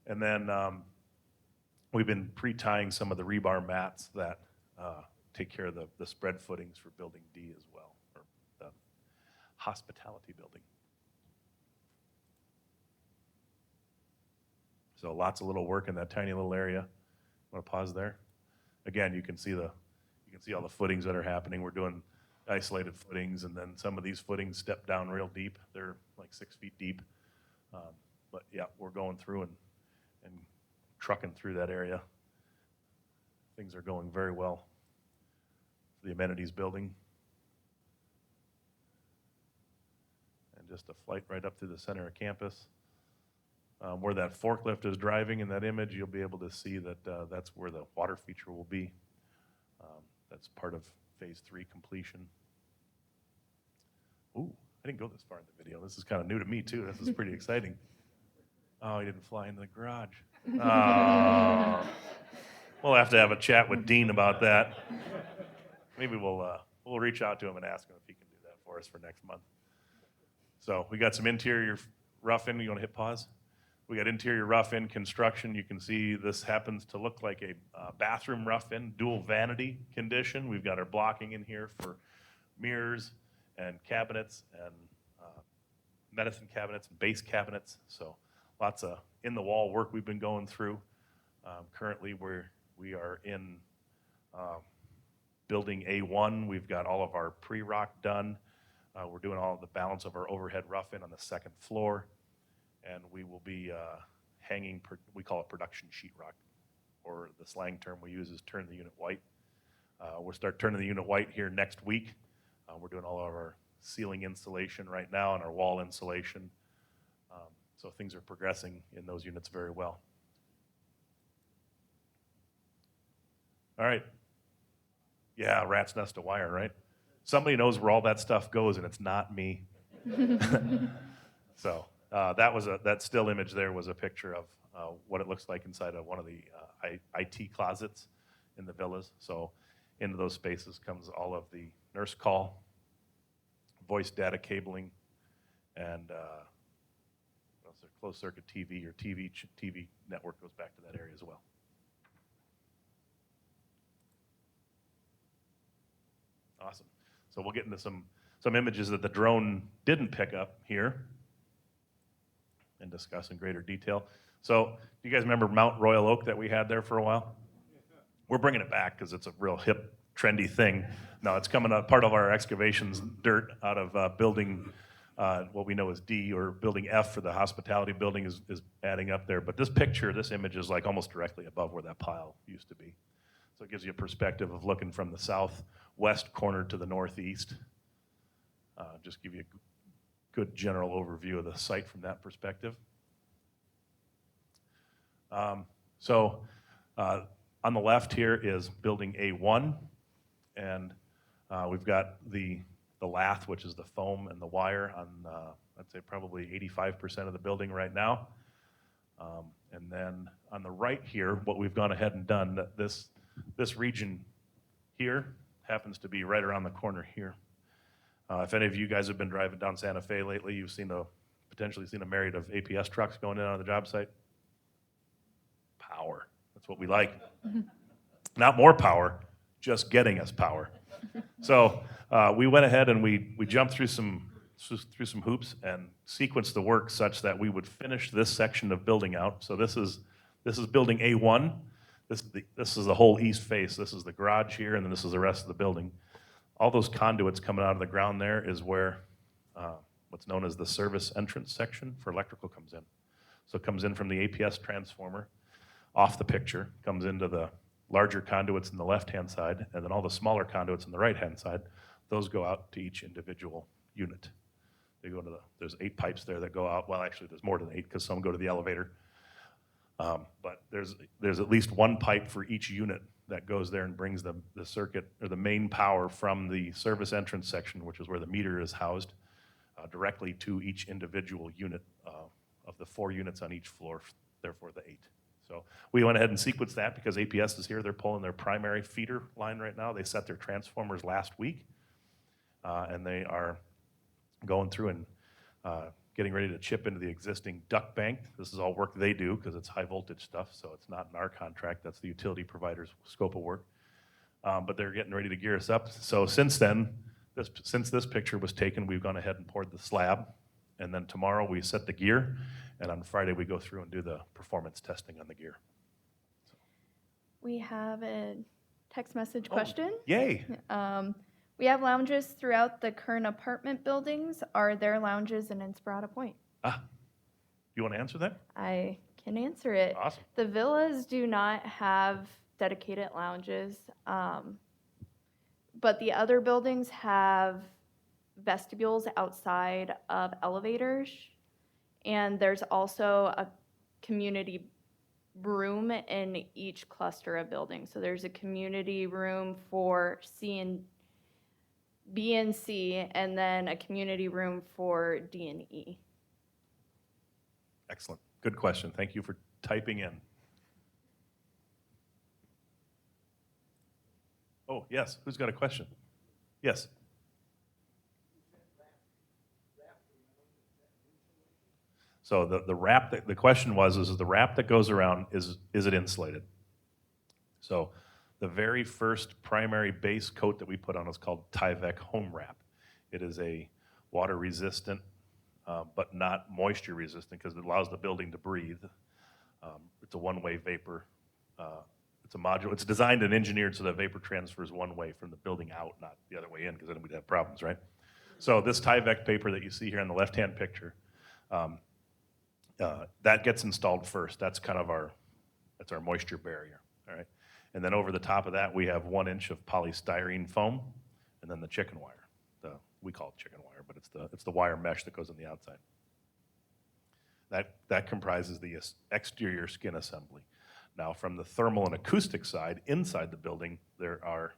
And then we've been pre-tying some of the rebar mats that take care of the spread footings for building D as well, or the hospitality building. So lots of little work in that tiny little area. Want to pause there? Again, you can see all the footings that are happening. We're doing isolated footings, and then some of these footings step down real deep. They're like 6 feet deep. But yeah, we're going through and trucking through that area. Things are going very well. The amenities building. And just a flight right up through the center of campus. Where that forklift is driving in that image, you'll be able to see that that's where the water feature will be. That's part of phase 3 completion. Ooh, I didn't go this far in the video. This is kind of new to me too. This is pretty exciting. Oh, he didn't fly into the garage. Oh. We'll have to have a chat with Dean about that. Maybe we'll reach out to him and ask him if he can do that for us for next month. So we got some interior rough-in. You want to hit pause? We got interior rough-in construction. You can see this happens to look like a bathroom rough-in, dual vanity condition. We've got our blocking in here for mirrors and cabinets and medicine cabinets and base cabinets. So lots of in-the-wall work we've been going through. Currently, we are in building A1. We've got all of our pre-rock done. We're doing all of the balance of our overhead rough-in on the second floor. And we will be hanging, we call it production sheetrock, or the slang term we use is turn the unit white. We'll start turning the unit white here next week. We're doing all of our ceiling insulation right now and our wall insulation. So things are progressing in those units very well. All right. Yeah, rat's nest of wire, right? Somebody knows where all that stuff goes, and it's not me. So that still image there was a picture of what it looks like inside of one of the IT closets in the villas. So into those spaces comes all of the nurse call, voice data cabling, and closed circuit TV or TV network goes back to that area as well. Awesome. So we'll get into some images that the drone didn't pick up here and discuss in greater detail. So do you guys remember Mount Royal Oak that we had there for a while? We're bringing it back because it's a real hip, trendy thing. No, it's coming up, part of our excavations, dirt out of building what we know as D, or building F for the hospitality building is adding up there. But this picture, this image is like almost directly above where that pile used to be. So it gives you a perspective of looking from the southwest corner to the northeast. Just give you a good general overview of the site from that perspective. So on the left here is building A1, and we've got the lath, which is the foam and the wire on, I'd say probably 85% of the building right now. And then on the right here, what we've gone ahead and done, this region here happens to be right around the corner here. If any of you guys have been driving down Santa Fe lately, you've potentially seen a myriad of APS trucks going in on the job site. Power, that's what we like. Not more power, just getting us power. So we went ahead and we jumped through some hoops and sequenced the work such that we would finish this section of building out. So this is building A1. This is the whole east face. This is the garage here, and then this is the rest of the building. All those conduits coming out of the ground there is where what's known as the service entrance section for electrical comes in. So it comes in from the APS transformer off the picture, comes into the larger conduits in the left-hand side, and then all the smaller conduits on the right-hand side, those go out to each individual unit. They go to there's 8 pipes there that go out. Well, actually, there's more than 8 because some go to the elevator. But there's at least 1 pipe for each unit that goes there and brings the circuit or the main power from the service entrance section, which is where the meter is housed, directly to each individual unit of the 4 units on each floor, therefore the 8. So we went ahead and sequenced that because APS is here. They're pulling their primary feeder line right now. They set their transformers last week, and they are going through and getting ready to chip into the existing duct bank. This is all work they do because it's high voltage stuff, so it's not in our contract. That's the utility provider's scope of work. But they're getting ready to gear us up. So since then, since this picture was taken, we've gone ahead and poured the slab. And then tomorrow we set the gear. And on Friday we go through and do the performance testing on the gear. We have a text message Oh, question. Yay. We have lounges throughout the current apartment buildings. Are there lounges in Inspirata Point? You want to answer that? I can answer it. Awesome. The villas do not have dedicated lounges, but the other buildings have vestibules outside of elevators. And there's also a community room in each cluster of buildings. So there's a community room for B and C, and then a community room for D and E. Excellent. Good question. Thank you for typing in. Oh, yes. Who's got a question? Yes. So the wrap, the question was, is the wrap that goes around, is it insulated? So the very first primary base coat that we put on is called Tyvec Home Wrap. It is a water resistant, but not moisture resistant because it allows the building to breathe. It's a one-way vapor. It's a module. It's designed and engineered so that vapor transfers one way from the building out, not the other way in, because then we'd have problems, right? So this Tyvec paper that you see here in the left-hand picture, that gets installed first. That's kind of our moisture barrier, all right? And then over the top of that, we have 1 inch of polystyrene foam, and then the chicken wire. We call it chicken wire, but it's the wire mesh that goes on the outside. That comprises the exterior skin assembly. Now, from the thermal and acoustic side, inside the building, there are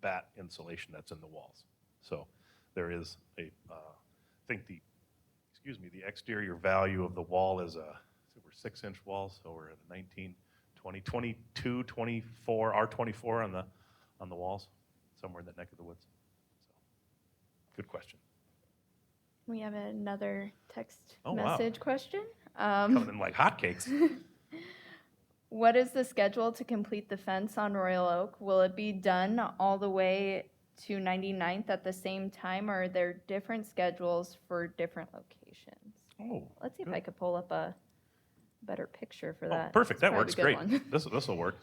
bat insulation that's in the walls. So there is I think the exterior value of the wall is we're 6-inch walls, so we're at a 19, 20, 22, 24, R24 on the walls, somewhere in that neck of the woods. So, good question. We have another text Oh, wow. message question. Coming in like hotcakes. What is the schedule to complete the fence on Royal Oak? Will it be done all the way to 99th at the same time, or are there different schedules for different locations? Oh, Let's see if good. I could pull up a better picture for Oh, that. perfect. It's That works probably a great. good one. This will work.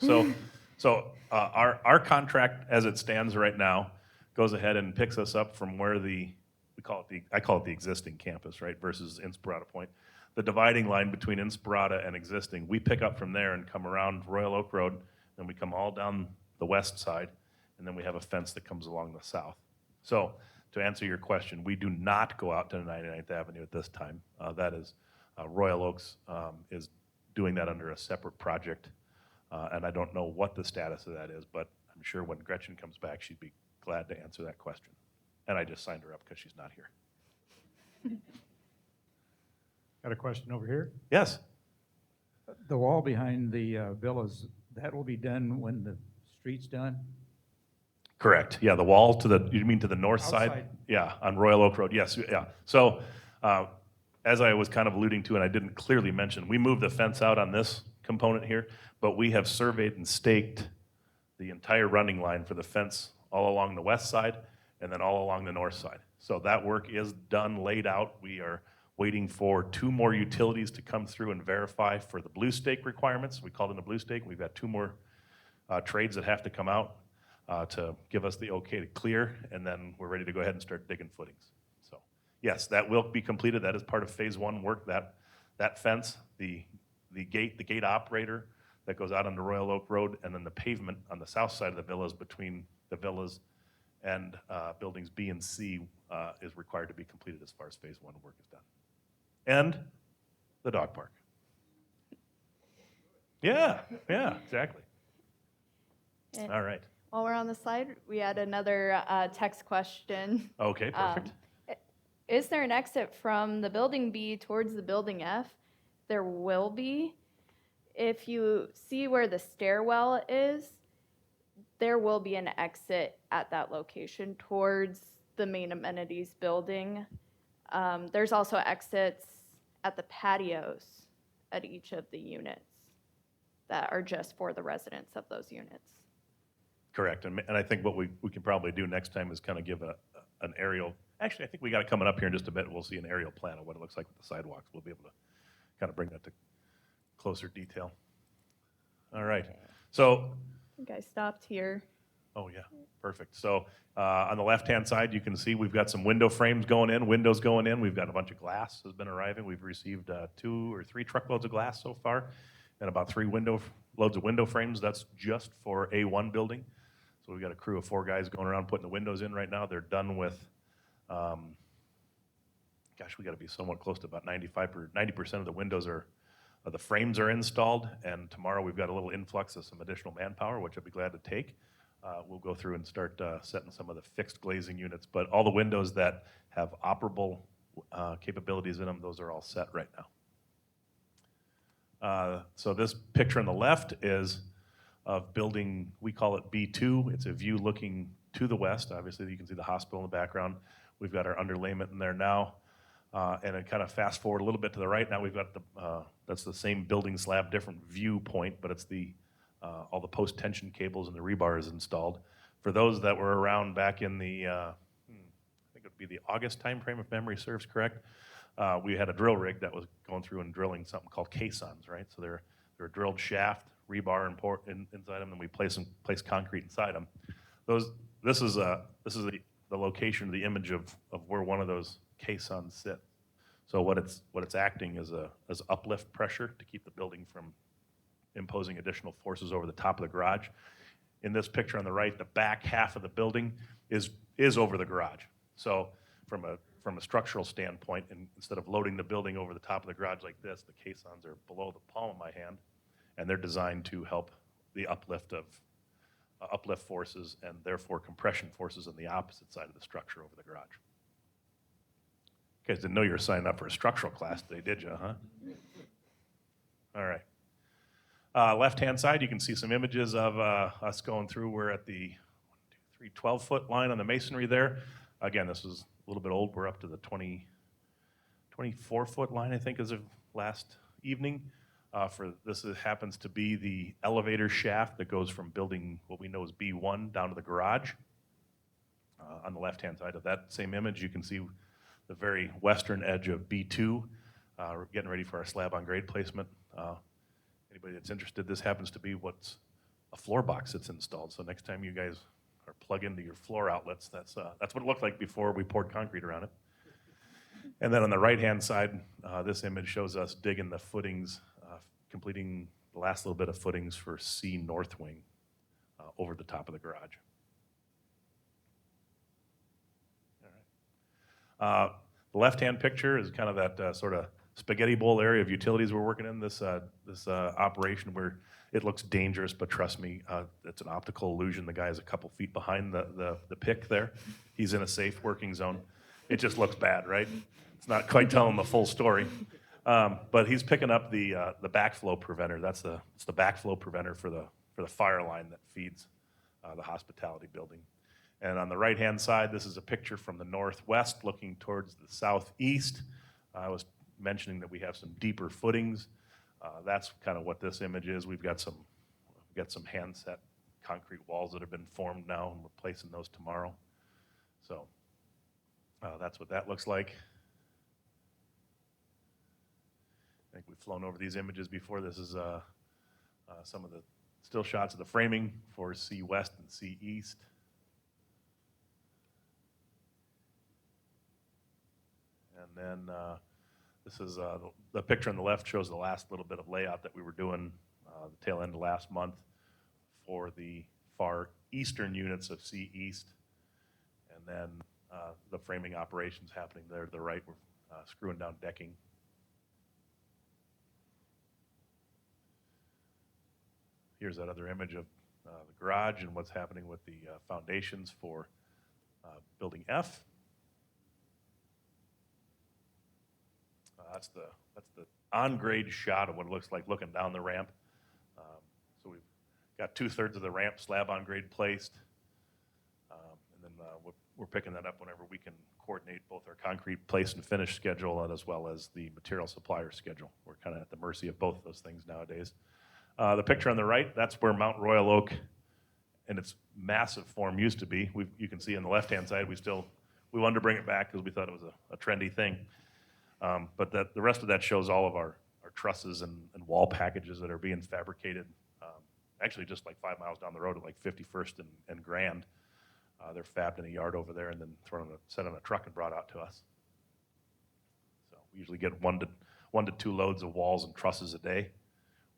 So our contract as it stands right now goes ahead and picks us up from where I call it the existing campus, right, versus Inspirata Point. The dividing line between Inspirata and existing, we pick up from there and come around Royal Oak Road, then we come all down the west side, and then we have a fence that comes along the south. So to answer your question, we do not go out to 99th Avenue at this time. That is, Royal Oaks is doing that under a separate project, and I don't know what the status of that is, but I'm sure when Gretchen comes back, she'd be glad to answer that question. And I just signed her up because she's not here. Got a question over here? Yes? The wall behind the villas, that will be done when the street's done? Correct. Yeah, the wall to you mean to the north side? Outside. Yeah, on Royal Oak Road. Yes, yeah. So as I was kind of alluding to, and I didn't clearly mention, we moved the fence out on this component here, but we have surveyed and staked the entire running line for the fence all along the west side and then all along the north side. So that work is done, laid out. We are waiting for 2 more utilities to come through and verify for the blue stake requirements. We called in the blue stake. We've got 2 more trades that have to come out to give us the okay to clear, and then we're ready to go ahead and start digging footings. So yes, that will be completed. That is part of phase 1 work. That fence, the gate operator that goes out onto Royal Oak Road, and then the pavement on the south side of the villas between the villas and buildings B and C is required to be completed as far as phase 1 work is done. And the dog park. Yeah, exactly. And All right. while we're on the slide, we had another text question. Okay, perfect. Is there an exit from the building B towards the building F? There will be. If you see where the stairwell is, there will be an exit at that location towards the main amenities building. There's also exits at the patios at each of the units that are just for the residents of those units. Correct. And I think what we can probably do next time is kind of give an aerial. Actually, I think we got it coming up here in just a bit. We'll see an aerial plan of what it looks like with the sidewalks. We'll be able to kind of bring that to closer detail. All right. So, I think I stopped here. oh yeah, perfect. So on the left-hand side, you can see we've got some window frames going in, windows going in. We've got a bunch of glass has been arriving. We've received 2 or 3 truckloads of glass so far, and about 3 loads of window frames. That's just for A1 building. So we've got a crew of 4 guys going around putting the windows in right now. They're done with, gosh, we got to be somewhat close to about 95 or 90% of the windows are, the frames are installed. And tomorrow we've got a little influx of some additional manpower, which I'll be glad to take. We'll go through and start setting some of the fixed glazing units. But all the windows that have operable capabilities in them, those are all set right now. So this picture on the left is of building, we call it B2. It's a view looking to the west. Obviously, you can see the hospital in the background. We've got our underlayment in there now. And then kind of fast forward a little bit to the right. Now we've got that's the same building slab, different viewpoint, but it's all the post-tension cables and the rebar is installed. For those that were around back in the, I think it would be the August timeframe, if memory serves correct, we had a drill rig that was going through and drilling something called caissons, right? So they're a drilled shaft, rebar inside them, and we place concrete inside them. This is the location, the image of where one of those caissons sit. So what it's acting as uplift pressure to keep the building from imposing additional forces over the top of the garage. In this picture on the right, the back half of the building is over the garage. So from a structural standpoint, instead of loading the building over the top of the garage like this, the caissons are below the palm of my hand, and they're designed to help the uplift forces and therefore compression forces on the opposite side of the structure over the garage. You guys didn't know you were signing up for a structural class today, did you, huh? All right. Left-hand side, you can see some images of us going through. We're at the 12-foot line on the masonry there. Again, this is a little bit old. We're up to the 24-foot line, I think, as of last evening. This happens to be the elevator shaft that goes from building what we know as B1 down to the garage. On the left-hand side of that same image, you can see the very western edge of B2. We're getting ready for our slab on grade placement. Anybody that's interested, this happens to be what's a floor box that's installed. So next time you guys are plug into your floor outlets, that's what it looked like before we poured concrete around it. And then on the right-hand side, this image shows us digging the footings, completing the last little bit of footings for C North Wing over the top of the garage. All right. The left-hand picture is kind of that sort of spaghetti bowl area of utilities we're working in. This operation where it looks dangerous, but trust me, it's an optical illusion. The guy is a couple feet behind the pick there. He's in a safe working zone. It just looks bad, right? It's not quite telling the full story. But he's picking up the backflow preventer. It's the backflow preventer for the fire line that feeds the hospitality building. And on the right-hand side, this is a picture from the northwest looking towards the southeast. I was mentioning that we have some deeper footings. That's kind of what this image is. We've got some hand-set concrete walls that have been formed now, and we're placing those tomorrow. So that's what that looks like. I think we've flown over these images before. This is some of the still shots of the framing for C West and C East. And then this is the picture on the left shows the last little bit of layout that we were doing the tail end of last month for the far eastern units of C East. And then the framing operations happening there to the right. We're screwing down decking. Here's that other image of the garage and what's happening with the foundations for building F. That's the on-grade shot of what it looks like looking down the ramp. So we've got 2/3 of the ramp slab on grade placed. And then we're picking that up whenever we can coordinate both our concrete place and finish schedule and as well as the material supplier schedule. We're kind of at the mercy of both of those things nowadays. The picture on the right, that's where Mount Royal Oak in its massive form used to be. You can see on the left-hand side, we wanted to bring it back because we thought it was a trendy thing. But the rest of that shows all of our trusses and wall packages that are being fabricated actually just like 5 miles down the road at like 51st and Grand. They're fabbed in a yard over there and then set on a truck and brought out to us. So we usually get one to two loads of walls and trusses a day.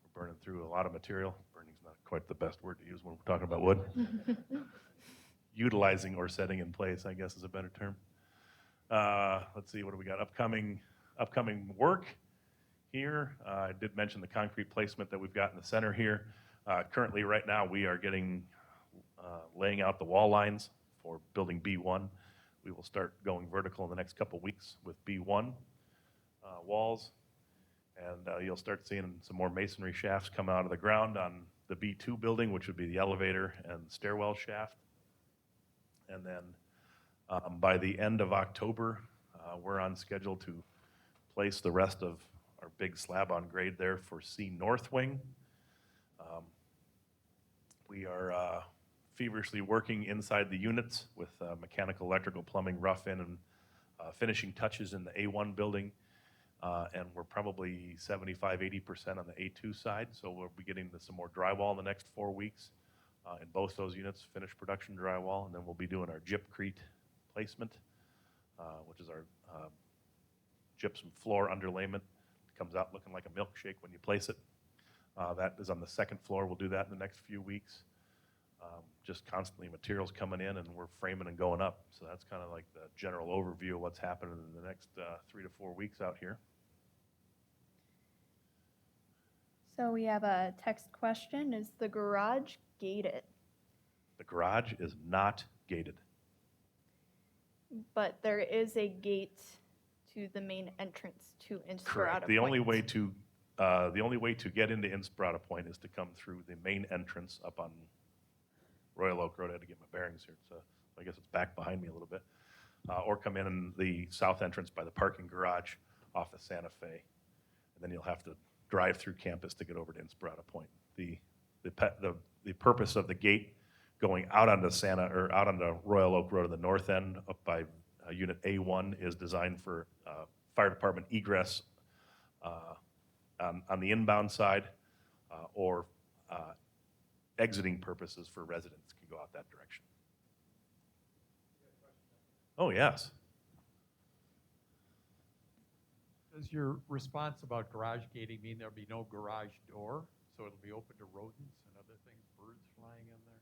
We're burning through a lot of material. Burning's not quite the best word to use when we're talking about wood. Utilizing or setting in place, I guess, is a better term. Let's see, what do we got? Upcoming work here. I did mention the concrete placement that we've got in the center here. Currently, right now, we are laying out the wall lines for building B1. We will start going vertical in the next couple weeks with B1 walls. And you'll start seeing some more masonry shafts come out of the ground on the B2 building, which would be the elevator and stairwell shaft. And then by the end of October, we're on schedule to place the rest of our big slab on grade there for C North Wing. We are feverishly working inside the units with mechanical, electrical, plumbing, rough in, and finishing touches in the A1 building. And we're probably 75–80% on the A2 side, so we'll be getting some more drywall in the next 4 weeks. In both those units, finished production drywall, and then we'll be doing our gypcrete placement, which is our gypsum floor underlayment. It comes out looking like a milkshake when you place it. That is on the second floor. We'll do that in the next few weeks. Just constantly materials coming in, and we're framing and going up. So that's kind of like the general overview of what's happening in the next 3 to 4 weeks out here. So we have a text question. Is the garage gated? The garage is not gated. But there is a gate to the main entrance to Inspirata Correct. Point. The only way to get into Inspirata Point is to come through the main entrance up on Royal Oak Road. I had to get my bearings here, so I guess it's back behind me a little bit. Or come in the south entrance by the parking garage off of Santa Fe. And then you'll have to drive through campus to get over to Inspirata Point. The purpose of the gate going out onto Royal Oak Road on the north end up by Unit A1 is designed for fire department egress on the inbound side or exiting purposes for residents can go out that direction. Oh, yes. Does your response about garage gating mean there'll be no garage door, so it'll be open to rodents and other things, birds flying in there?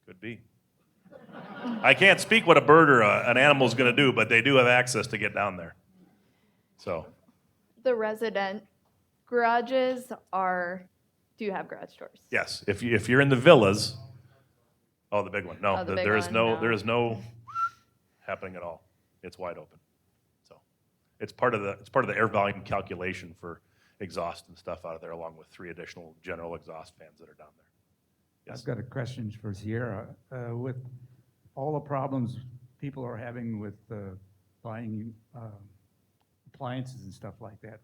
Could be. I can't speak what a bird or an animal is going to do, but they do have access to get down there. So. The resident garages do have garage doors. Yes, if you're in the villas, the big one. No, the big there is one, no no. there is no happening at all. It's wide open. So it's part of the air volume calculation for exhaust and stuff out of there, along with 3 additional general exhaust fans that are down there. Yes. I've got a question for Sierra. With all the problems people are having with buying appliances and stuff like that,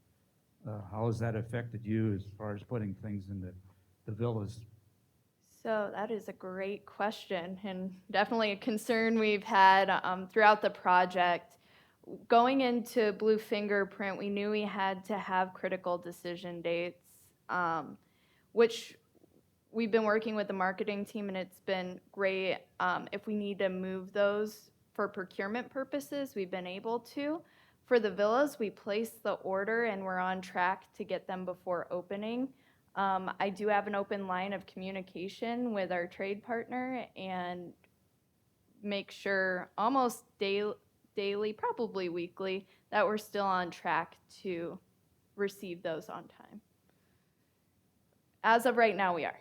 how has that affected you as far as putting things in the villas? So that is a great question, and definitely a concern we've had throughout the project. Going into Blue Fingerprint, we knew we had to have critical decision dates, which we've been working with the marketing team, and it's been great. If we need to move those for procurement purposes, we've been able to. For the villas, we placed the order, and we're on track to get them before opening. I do have an open line of communication with our trade partner and make sure almost daily, probably weekly, that we're still on track to receive those on time. As of right now, we are,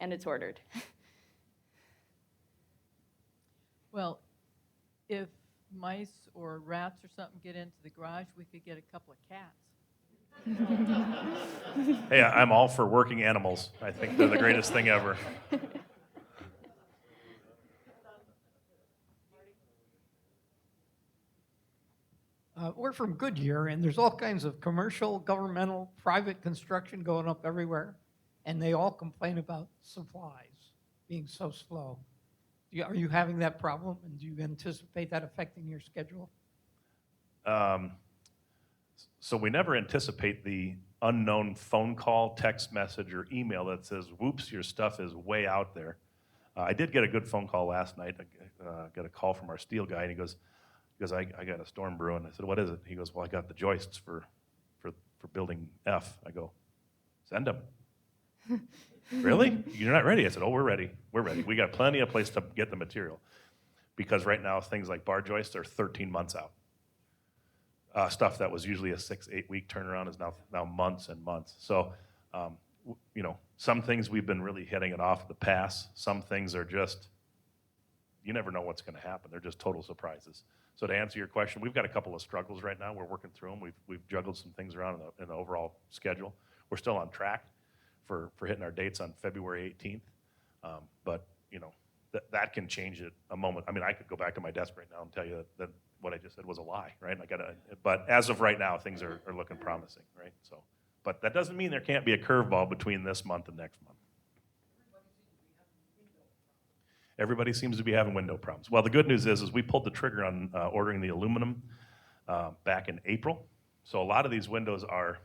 and it's ordered. Well, if mice or rats or something get into the garage, we could get a couple of cats. Hey, I'm all for working animals. I think they're the greatest thing ever. We're from Goodyear, and there's all kinds of commercial, governmental, private construction going up everywhere, and they all complain about supplies being so slow. Are you having that problem, and do you anticipate that affecting your schedule? So we never anticipate the unknown phone call, text message, or email that says, whoops, your stuff is way out there. I did get a good phone call last night. I got a call from our steel guy, and he goes, I got a storm brewing. I said, what is it? He goes, well, I got the joists for building F. I go, send them. Really? You're not ready? I said, oh, we're ready. We're ready. We got plenty of place to get the material. Because right now, things like bar joists are 13 months out. Stuff that was usually a 6-8 week turnaround is now months and months. So, you know, some things we've been really hitting it off the pass. Some things are just, you never know what's going to happen. They're just total surprises. So to answer your question, we've got a couple of struggles right now. We're working through them. We've juggled some things around in the overall schedule. We're still on track for hitting our dates on February 18th. But, you know, that can change at a moment. I mean, I could go back to my desk right now and tell you that what I just said was a lie, right? But as of right now, things are looking promising, right? So, but that doesn't mean there can't be a curveball between this month and next month. Everybody seems to be having window problems. Well, the good news is we pulled the trigger on ordering the aluminum back in April. So a lot of these windows are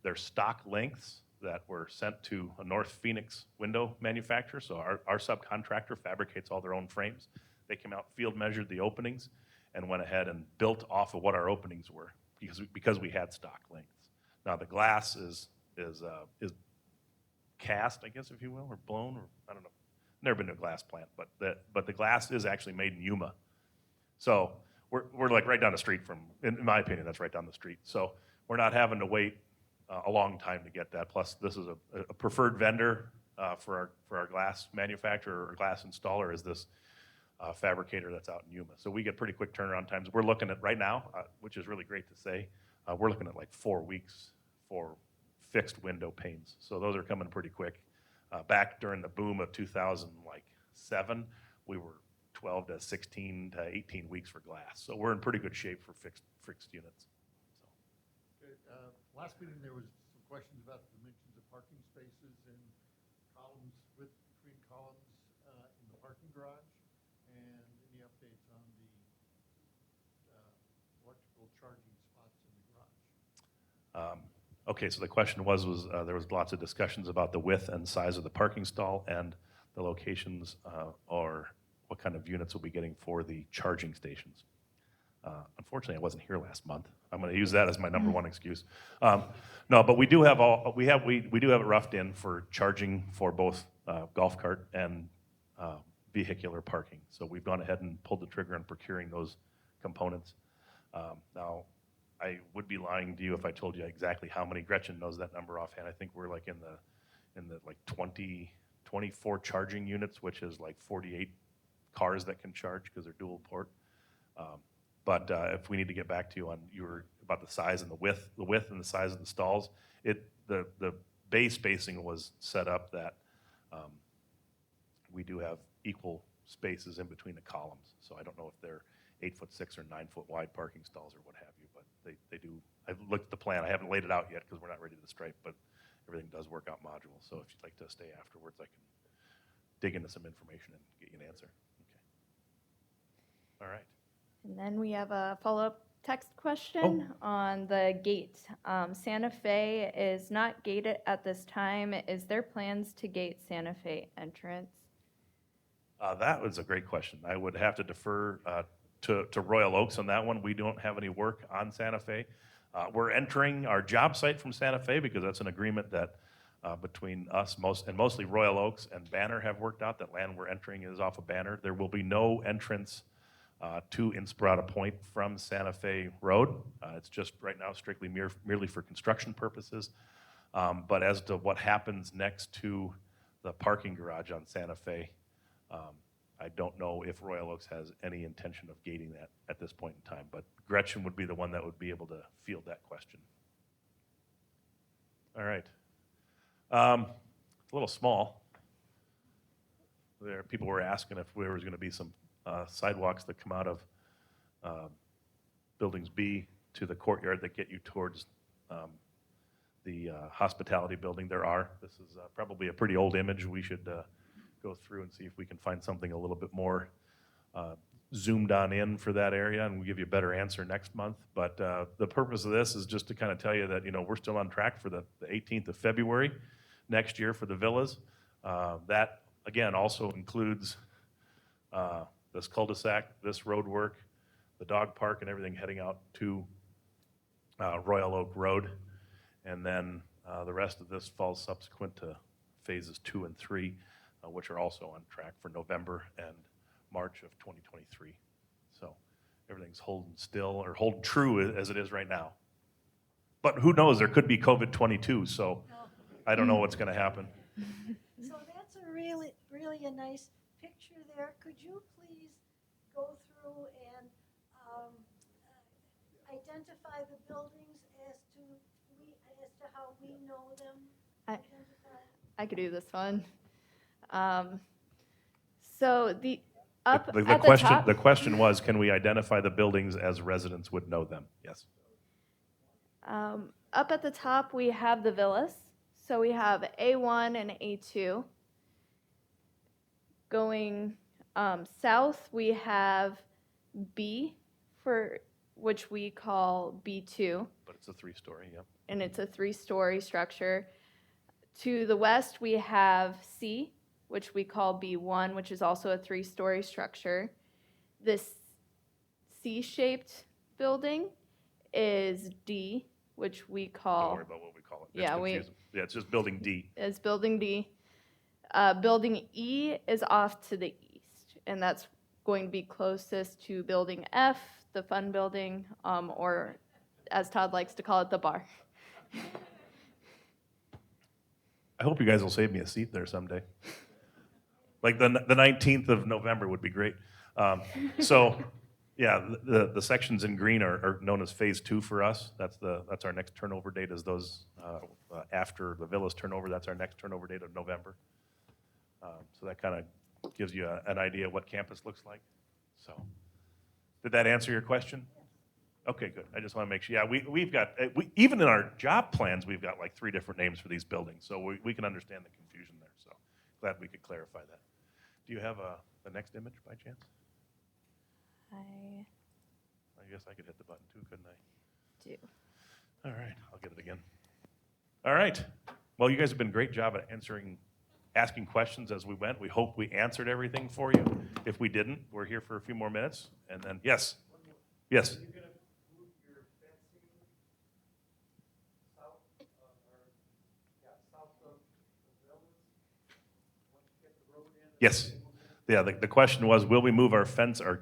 they're stock lengths that were sent to a North Phoenix window manufacturer. So our subcontractor fabricates all their own frames. They came out, field measured the openings, and went ahead and built off of what our openings were because we had stock lengths. Now the glass is cast, I guess, if you will, or blown, or I don't know. Never been to a glass plant, but the glass is actually made in Yuma. So we're like right down the street from, in my opinion, that's right down the street. So we're not having to wait a long time to get that. Plus, this is a preferred vendor for our glass manufacturer or glass installer is this fabricator that's out in Yuma. So we get pretty quick turnaround times. We're looking at right now, which is really great to say, we're looking at like 4 weeks for fixed window panes. So those are coming pretty quick. Back during the boom of 2007, we were 12 to 16 to 18 weeks for glass. So we're in pretty good shape for fixed units. Okay, last meeting there was some questions about the dimensions of parking spaces and columns between columns in the parking garage, and any updates on the electrical charging spots in the garage. Okay, so the question was there was lots of discussions about the width and size of the parking stall and the locations or what kind of units we'll be getting for the charging stations. Unfortunately, I wasn't here last month. I'm going to use that as my number one excuse. No, but we do have we do have it roughed in for charging for both golf cart and vehicular parking. So we've gone ahead and pulled the trigger on procuring those components. Now, I would be lying to you if I told you exactly how many. Gretchen knows that number offhand. I think we're like in the like 24 charging units, which is like 48 cars that can charge because they're dual port. But if we need to get back to you on about the size and the width and the size of the stalls, the bay spacing was set up that we do have equal spaces in between the columns. So I don't know if they're 8'6" or 9' wide parking stalls or what have you, but they do. I've looked at the plan. I haven't laid it out yet because we're not ready to stripe, but everything does work out modular. So if you'd like to stay afterwards, I can dig into some information and get you an answer. Okay. All right. And then we have a follow-up text question on the gate. Santa Fe is not gated at this time. Is there plans to gate Santa Fe entrance? That was a great question. I would have to defer to Royal Oaks on that one. We don't have any work on Santa Fe. We're entering our job site from Santa Fe because that's an agreement that between us mostly Royal Oaks and Banner have worked out. That land we're entering is off of Banner. There will be no entrance to Inspirata Pointe from Santa Fe Road. It's just right now strictly merely for construction purposes. But as to what happens next to the parking garage on Santa Fe, I don't know if Royal Oaks has any intention of gating that at this point in time, but Gretchen would be the one that would be able to field that question. All right. It's a little small. People were asking if there was going to be some sidewalks that come out of buildings B to the courtyard that get you towards the hospitality building. There are. This is probably a pretty old image. We should go through and see if we can find something a little bit more zoomed on in for that area, and we'll give you a better answer next month. But the purpose of this is just to kind of tell you that, we're still on track for the 18th of February next year for the villas. That, again, also includes this cul-de-sac, this road work, the dog park, and everything heading out to Royal Oak Road. And then the rest of this falls subsequent to phases 2 and 3, which are also on track for November and March of 2023. So everything's holding still, or holding true as it is right now. But who knows, there could be COVID-22, so I don't know what's gonna happen. So that's a really, really a nice picture there. Could you please go through and identify the buildings as to how we know them? Identify. I could do this one. So the up The at question, the top. the question was, can we identify the buildings as residents would know them? Yes. Up at the top, we have the villas. So we have A1 and A2. Going south, we have B, for which we call B2, But it's a 3-story, yep. and it's a 3-story structure. To the west, we have C, which we call B1, which is also a 3-story structure. This C-shaped building is D, which we Don't call, worry about what we call it. It's Yeah, confusing. Yeah, it's just building D. is building D. Building E is off to the east, and that's going to be closest to building F, the fun building, or as Todd likes to call it, the bar. I hope you guys will save me a seat there someday. Like the 19th of November would be great. So, yeah, the sections in green are known as phase 2 for us. That's our next turnover date, is those after the villas turnover. That's our next turnover date of November. So that kind of gives you an idea of what campus looks like. So, did that answer your question? Okay, good. I just want to make sure. Yeah, we've got, even in our job plans, we've got like 3 different names for these buildings. So we can understand the confusion there. So glad we could clarify that. Do you have the next image by chance? I I guess I could hit the button too, couldn't I? do. All right, I'll get it again. All right. Well, you guys have been a great job at asking questions as we went. We hope we answered everything for you. If we didn't, we're here for a few more minutes. And then, yes. Yes. Yes. Yeah, the question was, will we move our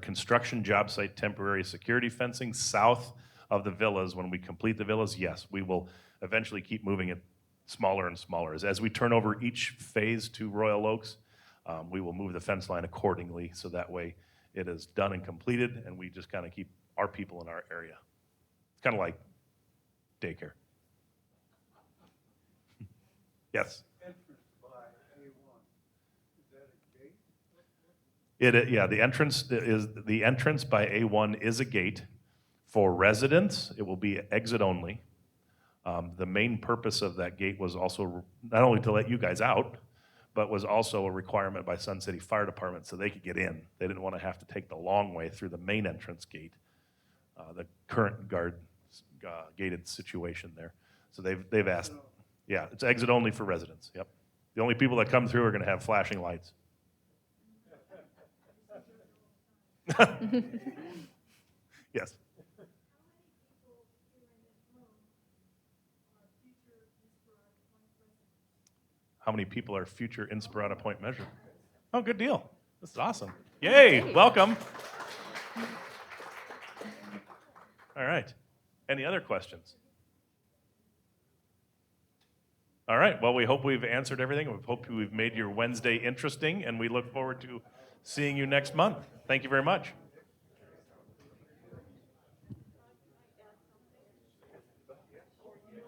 construction job site temporary security fencing south of the villas when we complete the villas? Yes, we will eventually keep moving it smaller and smaller. As we turn over each phase to Royal Oaks, we will move the fence line accordingly, so that way it is done and completed, and we just kind of keep our people in our area. It's kind of like daycare. Yes? Yeah, the entrance by A1 is a gate. For residents, it will be exit only. The main purpose of that gate was also not only to let you guys out, but was also a requirement by Sun City Fire Department so they could get in. They didn't want to have to take the long way through the main entrance gate, the current gated situation there. So they've asked, yeah, it's exit only for residents. Yep. The only people that come through are going to have flashing lights. Yes. How many people are future Inspirata Pointe measure? Oh, good deal. This is awesome. Yay, welcome. All right. Any other questions? All right. Well, we hope we've answered everything. We hope we've made your Wednesday interesting, and we look forward to seeing you next month. Thank you very much.